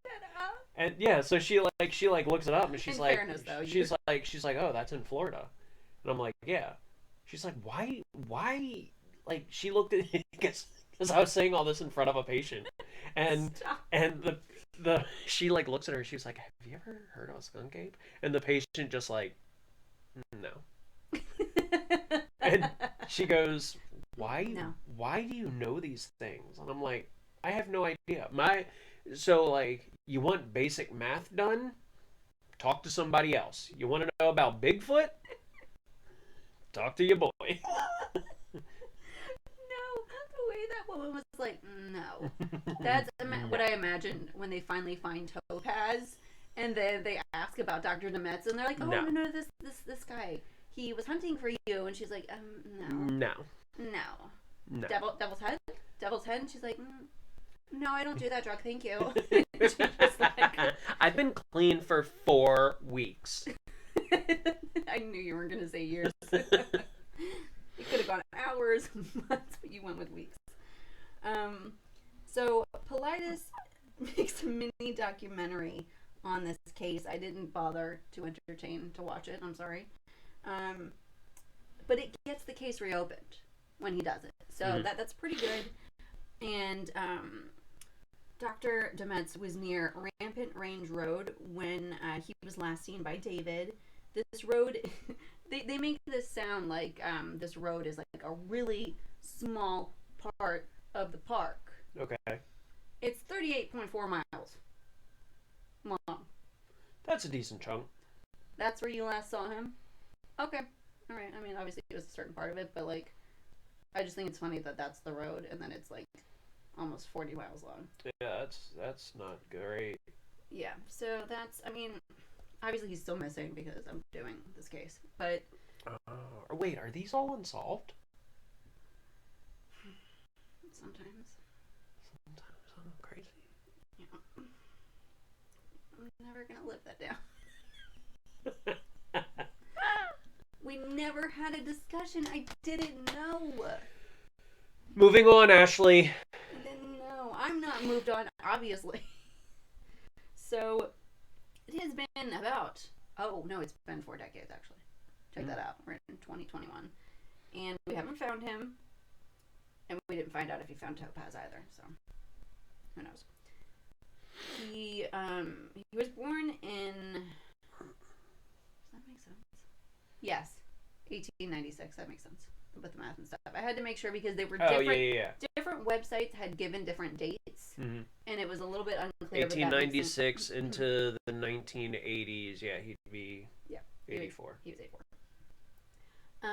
that up. and yeah, so she looks it up and she's In like, fairness, though, she's like, oh, that's in Florida, and I'm like, yeah. She's like, why, like she looked at because I was saying all this in front of a patient, and Stop. and the she like looks at her, she's like, have you ever heard of a skunk ape? And the patient just like, no. And she goes, why No. why do you know these things? And I'm like, I have no idea. Like, you want basic math done? Talk to somebody else. You want to know about Bigfoot? Talk to your boy. No, the way that woman was like, no. That's what I imagined when they finally find Topaz, and then they ask about Dr. Dametz, and they're like, oh, no, this guy, he was hunting for you, and she's like, no. Devil's head, and she's like, no, I don't do that drug, thank you. She's just like, I've been clean for 4 weeks. I knew you weren't going to say years. It could have gone hours, months, but you went with weeks. So Politis makes a mini documentary on this case. I didn't bother to entertain to watch it. I'm sorry. But it gets the case reopened when he does it. So that's pretty good. And Dr. Dametz was near Rampant Range Road when he was last seen by David. This road, they make this sound like this road is like a really small part of the park. Okay. It's 38.4 miles long. That's a decent chunk. That's where you last saw him? Okay. All right. I mean, obviously it was a certain part of it, but like, I just think it's funny that that's the road, and then it's like almost 40 miles long. Yeah, that's not great. Yeah. So that's, I mean, obviously he's still missing because I'm doing this case, but wait, are these all unsolved? sometimes. I'm crazy. Yeah. I'm never gonna live that down. We never had a discussion. I didn't know. Moving on, Ashley. I didn't know. I'm not moved on, obviously. So, it has been about, it's been 4 decades, actually. Check that out. We're in 2021. And we haven't found him. And we didn't find out if he found Topaz either, so who knows. He was born in, does that make sense? Yes, 1896, that makes sense. With the math and stuff. I had to make sure because they were different. Different websites had given different dates, and it was a little bit unclear. 1896 into the 1980s. Yeah, he'd be 84. He was 84. We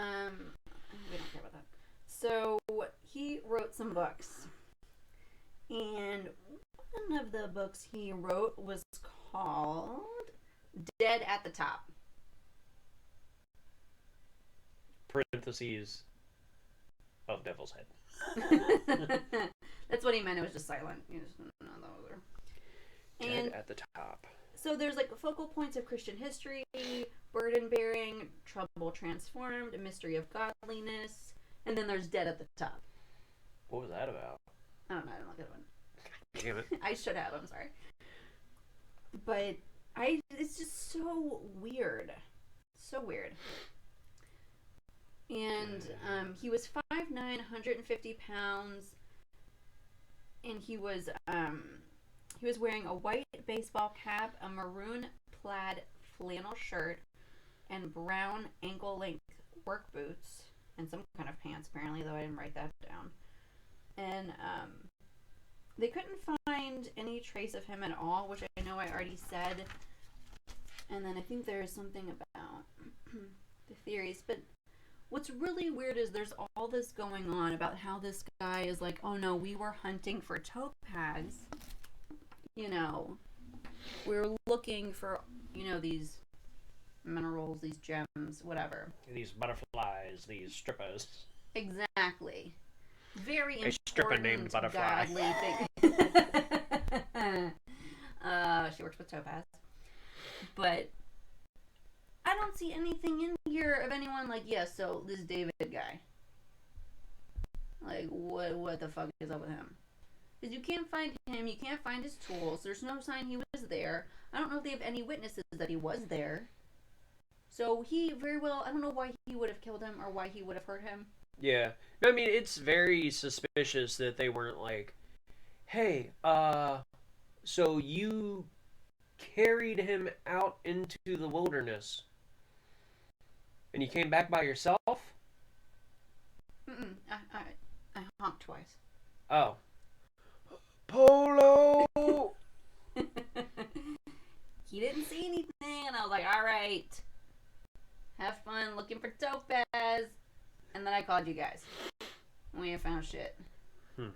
don't care about that. So he wrote some books, and one of the books he wrote was called "Dead at the Top." Parentheses of Devil's Head. That's what he meant. It was just silent. Dead at the top. So there's like focal points of Christian history, burden bearing, trouble transformed, a mystery of godliness, and then there's dead at the top. What was that about? I don't know. I don't look at one. Damn it. I should have. I'm sorry. But it's just so weird. So weird. And he was 5'9", 150 pounds, and he was wearing a white baseball cap, a maroon plaid flannel shirt, and brown ankle-length work boots, and some kind of pants, apparently, though I didn't write that down. And they couldn't find any trace of him at all, which I know I already said. And then I think there's something about the theories, but what's really weird is there's all this going on about how this guy is like, oh no, we were hunting for Topaz. You know, we were looking for, these minerals, these gems, whatever. These butterflies, these strippers. Exactly. Very important. A stripper named Butterfly. Godly thing. She works with Topaz. But I don't see anything in here of anyone like, so this David guy. Like, what the fuck is up with him? Because you can't find him, you can't find his tools, there's no sign he was there. I don't know if they have any witnesses that he was there. So he very well, I don't know why he would have killed him or why he would have hurt him. Yeah. No, I mean, it's very suspicious that they weren't like, hey, so you carried him out into the wilderness and you came back by yourself? Mm-mm. I honked twice. Oh. Polo! He didn't see anything, and I was like, alright. Have fun looking for Topaz. And then I called you guys. We ain't found shit. I'm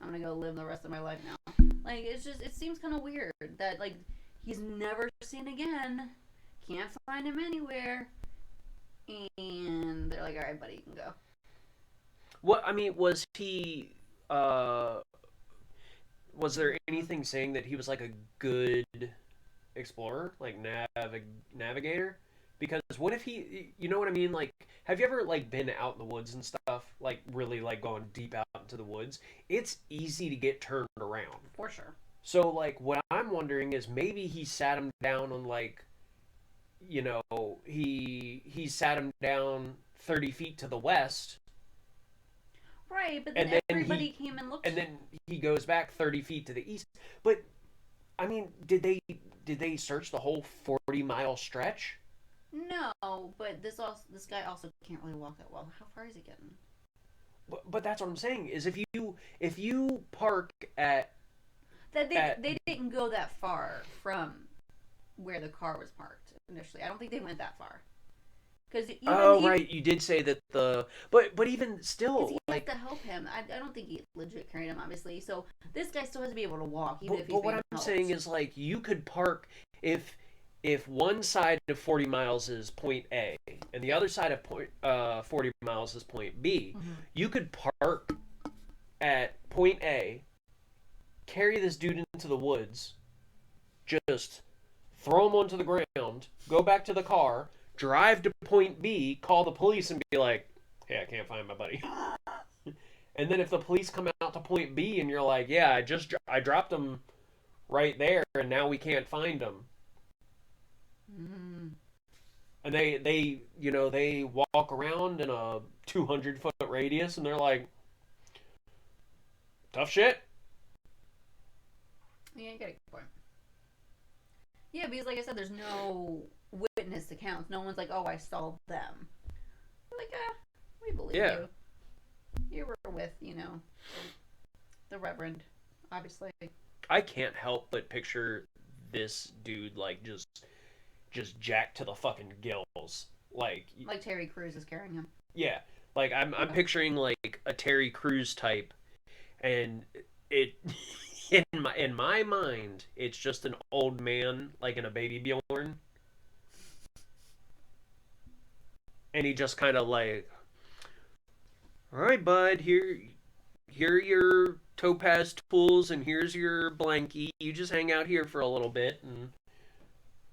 gonna go live the rest of my life now. Like, it's just, it seems kind of weird that, like, he's never seen again. Can't find him anywhere. And they're like, alright, buddy, you can go. What, I mean, was he, was there anything saying that he was, like, a good explorer? Like, navigator? Because what if he, you know what I mean? Like, have you ever, like, been out in the woods and stuff? Like, really, like, going deep out into the woods? It's easy to get turned around. For sure. So, like, what I'm wondering is maybe he sat him down on, like, you know, he sat him down 30 feet to the west. Right, but then everybody came and looked. And then he goes back 30 feet to the east. But, I mean, did they search the whole 40-mile stretch? No, but this guy also can't really walk that well. How far is he getting? But that's what I'm saying, is if you park at... They didn't go that far from where the car was parked initially. I don't think they went that far. Right, you did say that but even still, he like, has to help him. I don't think he legit carried him, obviously. So this guy still has to be able to walk, even if he's But what I'm saying is, like, you could park if one side of 40 miles is point A and the other side of 40 miles is point B, you could park at point A, carry this dude into the woods, just throw him onto the ground, go back to the car, drive to point B, call the police and be like, hey, I can't find my buddy. And then if the police come out to point B and you're like, yeah, I dropped him right there and now we can't find him. And they walk around in a 200-foot radius and they're like, tough shit. Yeah, you got a good point. Yeah, because like I said, there's no witness accounts. No one's like, oh, I saw them. They're like, we believe you. You were with, the Reverend, obviously. I can't help but picture this dude, like, just jacked to the fucking gills. Like Terry Crews is carrying him. Yeah. Like, I'm picturing, like, a Terry Crews type, and it... In my mind, it's just an old man, like in a Baby Bjorn. And he just kind of like, all right, bud, here are your topaz tools, and here's your blankie. You just hang out here for a little bit, and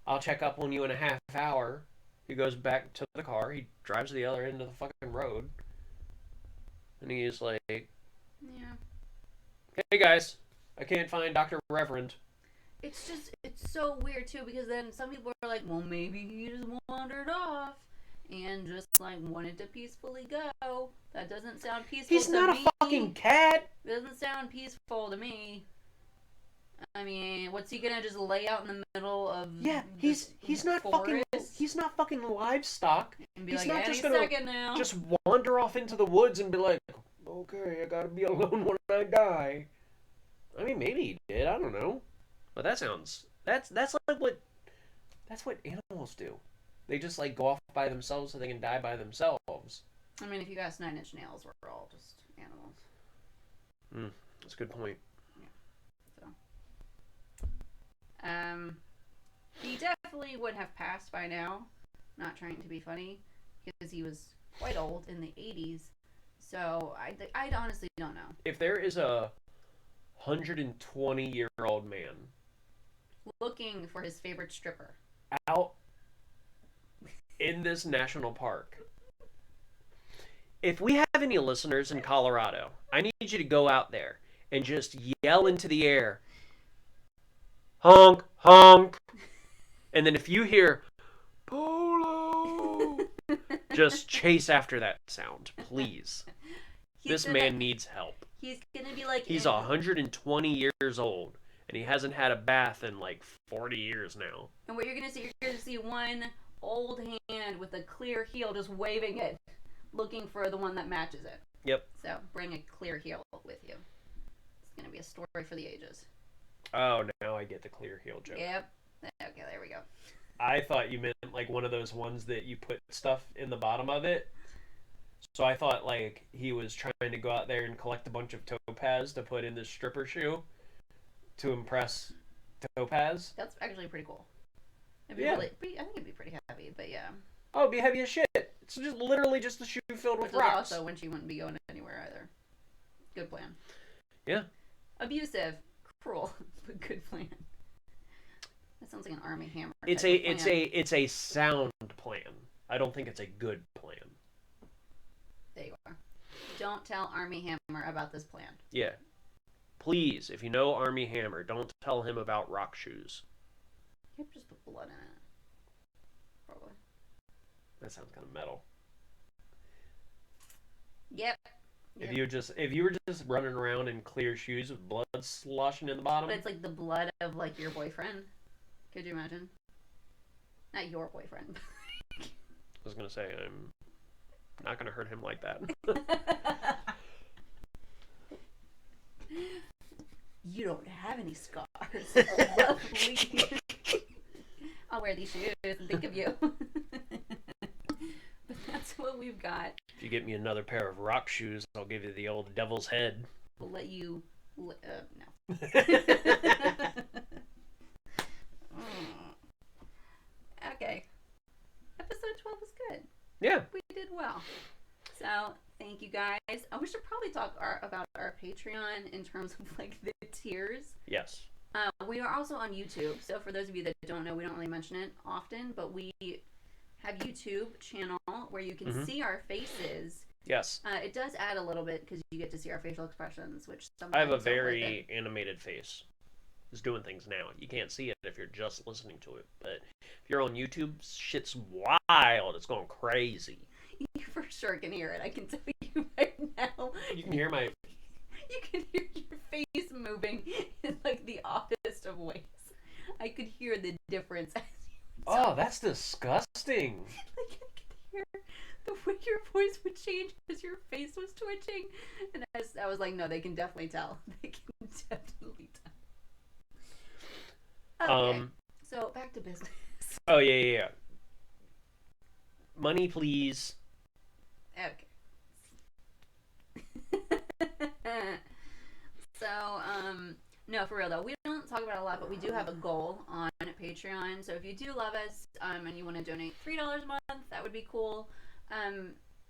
I'll check up on you in a half hour. He goes back to the car. He drives to the other end of the fucking road. And he's like, yeah. Hey, guys. I can't find Dr. Reverend. It's so weird, too, because then some people are like, well, maybe he just wandered off and just, like, wanted to peacefully go. That doesn't sound peaceful to me. He's not a fucking cat! It doesn't sound peaceful to me. I mean, what's he gonna just lay out in the middle of he's not forest? he's not fucking livestock. And be he's like, not any just gonna second now. just wander off into the woods and be like, okay, I gotta be alone when I die. I mean, maybe he did. I don't know. But that's like what animals do. They just like go off by themselves so they can die by themselves. I mean, if you got 9 Inch Nails, we're all just animals. That's a good point. Yeah. So, he definitely would have passed by now. Not trying to be funny, because he was quite old in the 80s. So I honestly don't know. If there is a 120-year-old man looking for his favorite stripper out in this national park, if we have any listeners in Colorado, I need you to go out there and just yell into the air, honk, honk. And then if you hear, Polo, just chase after that sound, please. This man needs help. He's going to be like... He's 120 years old, and he hasn't had a bath in like 40 years now. And what you're going to see one old hand with a clear heel just waving it, looking for the one that matches it. Yep. So bring a clear heel with you. It's going to be a story for the ages. Oh, now I get the clear heel joke. Yep. Okay, there we go. I thought you meant like one of those ones that you put stuff in the bottom of it. So I thought like he was trying to go out there and collect a bunch of topaz to put in this stripper shoe to impress Topaz. That's actually pretty cool. It'd be I think it'd be pretty heavy, but yeah. Oh, it'd be heavy as shit. It's just literally just a shoe filled with rocks. Also, when she wouldn't be going anywhere either. Good plan. Yeah. Abusive, cruel, but good plan. That sounds like an Army Hammer. It's a sound plan. I don't think it's a good plan. There you are. Don't tell Army Hammer about this plan. Yeah. Please, if you know Army Hammer, don't tell him about rock shoes. You could just put blood in it. Probably. That sounds kind of metal. Yep. If you were just running around in clear shoes with blood sloshing in the bottom. But it's like the blood of like your boyfriend. Could you imagine? Not your boyfriend. I was gonna say I'm not gonna hurt him like that. You don't have any scars. Lovely. I'll wear these shoes and think of you. But that's what we've got. If you get me another pair of rock shoes, I'll give you the old devil's head. We'll let you... no. Okay. Episode 12 was good. Yeah. We did well. So, thank you guys. We should probably talk about our Patreon in terms of like the tiers. Yes. We are also on YouTube. So, for those of you that don't know, we don't really mention it often, but we have YouTube channel where you can see our faces. Yes. It does add a little bit because you get to see our facial expressions, which sometimes I have a very animated face. It's doing things now. You can't see it if you're just listening to it, but if you're on YouTube, shit's wild. It's going crazy. You for sure can hear it. I can tell you right now. You can hear my... You can hear your face moving in like the oddest of ways. I could hear the difference. Oh, that's disgusting. Like I could hear the way your voice would change because your face was twitching, and I was like, no, they can definitely tell. They can definitely tell. Okay, so back to business. Oh yeah. Money, please. Okay. So, no, for real though, we don't talk about it a lot, but we do have a goal on Patreon. So if you do love us, and you want to donate $3 a month, that would be cool.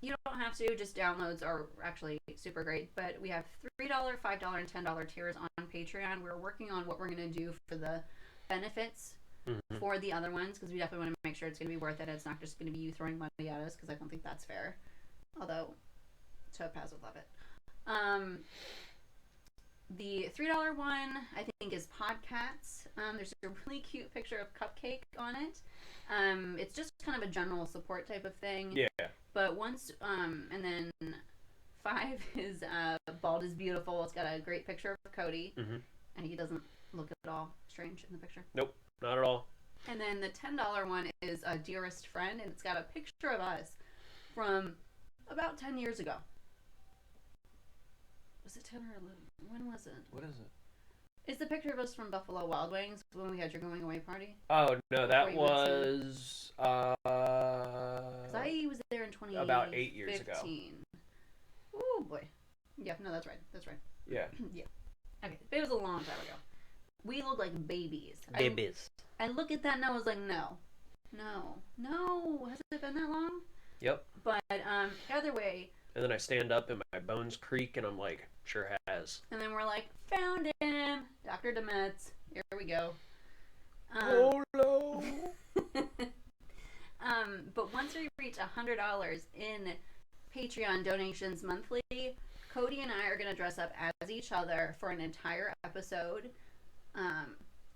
You don't have to, just downloads are actually super great, but we have $3, $5, and $10 tiers on Patreon. We're working on what we're going to do for the benefits for the other ones, because we definitely want to make sure it's going to be worth it. It's not just going to be you throwing money at us, because I don't think that's fair. Although, Topaz would love it. The $3 one, I think, is Podcats. There's a really cute picture of Cupcake on it. It's just kind of a general support type of thing. Yeah. But once, and then 5 is Bald is Beautiful. It's got a great picture of Cody. And he doesn't look at all strange in the picture. Nope, not at all. And then the $10 one is a Dearest Friend, and it's got a picture of us from about 10 years ago. Was it 10 or 11? When was it? What is it? It's the picture of us from Buffalo Wild Wings when we had your going away party. Oh, no, that was... Because I was there in 2015. About 8 years ago. Oh, boy. Yeah, no, that's right. Yeah. Yeah. Okay, it was a long time ago. We looked like babies. Babies. I look at that and I was like, no. Has it been that long? Yep. But, either way... And then I stand up and my bones creak and I'm like, sure has. And then we're like, found him! Dr. Dametz. Here we go. Polo! But once we reach $100 in Patreon donations monthly, Cody and I are going to dress up as each other for an entire episode.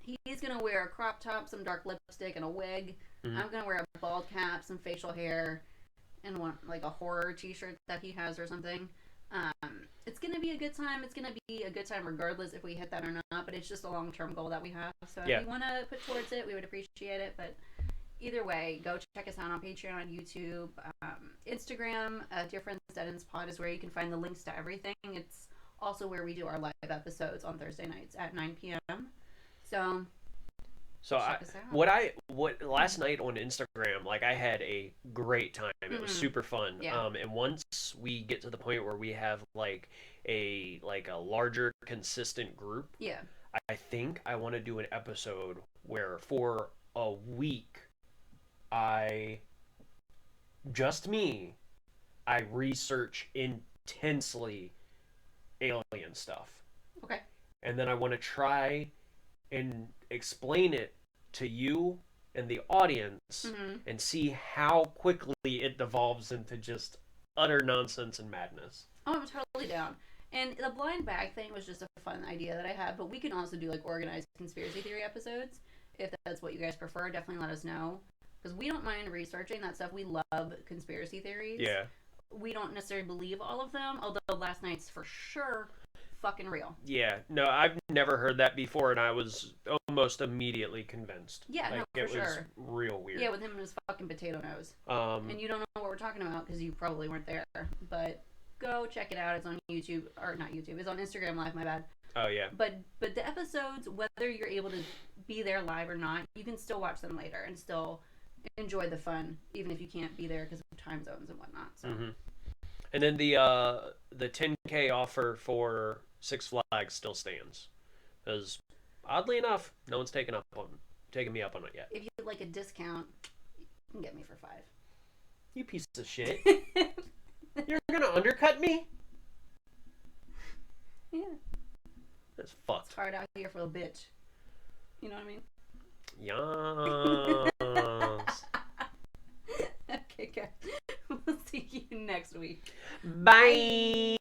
He's going to wear a crop top, some dark lipstick, and a wig. Mm-hmm. I'm going to wear a bald cap, some facial hair, and a horror t-shirt that he has or something. It's going to be a good time. It's going to be a good time regardless if we hit that or not, but it's just a long-term goal that we have. So if you want to put towards it, we would appreciate it. But either way, go check us out on Patreon, YouTube, Instagram. Dear Friends Dead Ends Pod is where you can find the links to everything. It's also where we do our live episodes on Thursday nights at 9 p.m. So what last night on Instagram, like, I had a great time. It was super fun. Yeah. And once we get to the point where we have like a larger consistent group, yeah, I think I want to do an episode where for a week I research intensely alien stuff. Okay. And then I want to try and explain it to you and the audience and see how quickly it devolves into just utter nonsense and madness. Oh, I'm totally down. And the blind bag thing was just a fun idea that I had, but we can also do like organized conspiracy theory episodes if that's what you guys prefer. Definitely let us know, because we don't mind researching that stuff. We love conspiracy theories. Yeah. We don't necessarily believe all of them, although last night's for sure fucking real. Yeah, no, I've never heard that before, and I was almost immediately convinced. Yeah, like, no, for it sure. was real weird. Yeah, with him and his fucking potato nose. And you don't know what we're talking about because you probably weren't there. But go check it out. It's on YouTube, or not YouTube. It's on Instagram Live. My bad. Oh yeah. But the episodes, whether you're able to be there live or not, you can still watch them later and still enjoy the fun, even if you can't be there because of time zones and whatnot. So. Mm-hmm. And then the 10K offer for Six Flags still stands, because oddly enough, no one's taken me up on it yet. If you'd like a discount, you can get me for $5. You piece of shit! You're gonna undercut me? Yeah. That's fucked. It's hard out here for a bitch. You know what I mean? Yes. Okay, guys. We'll see you next week. Bye.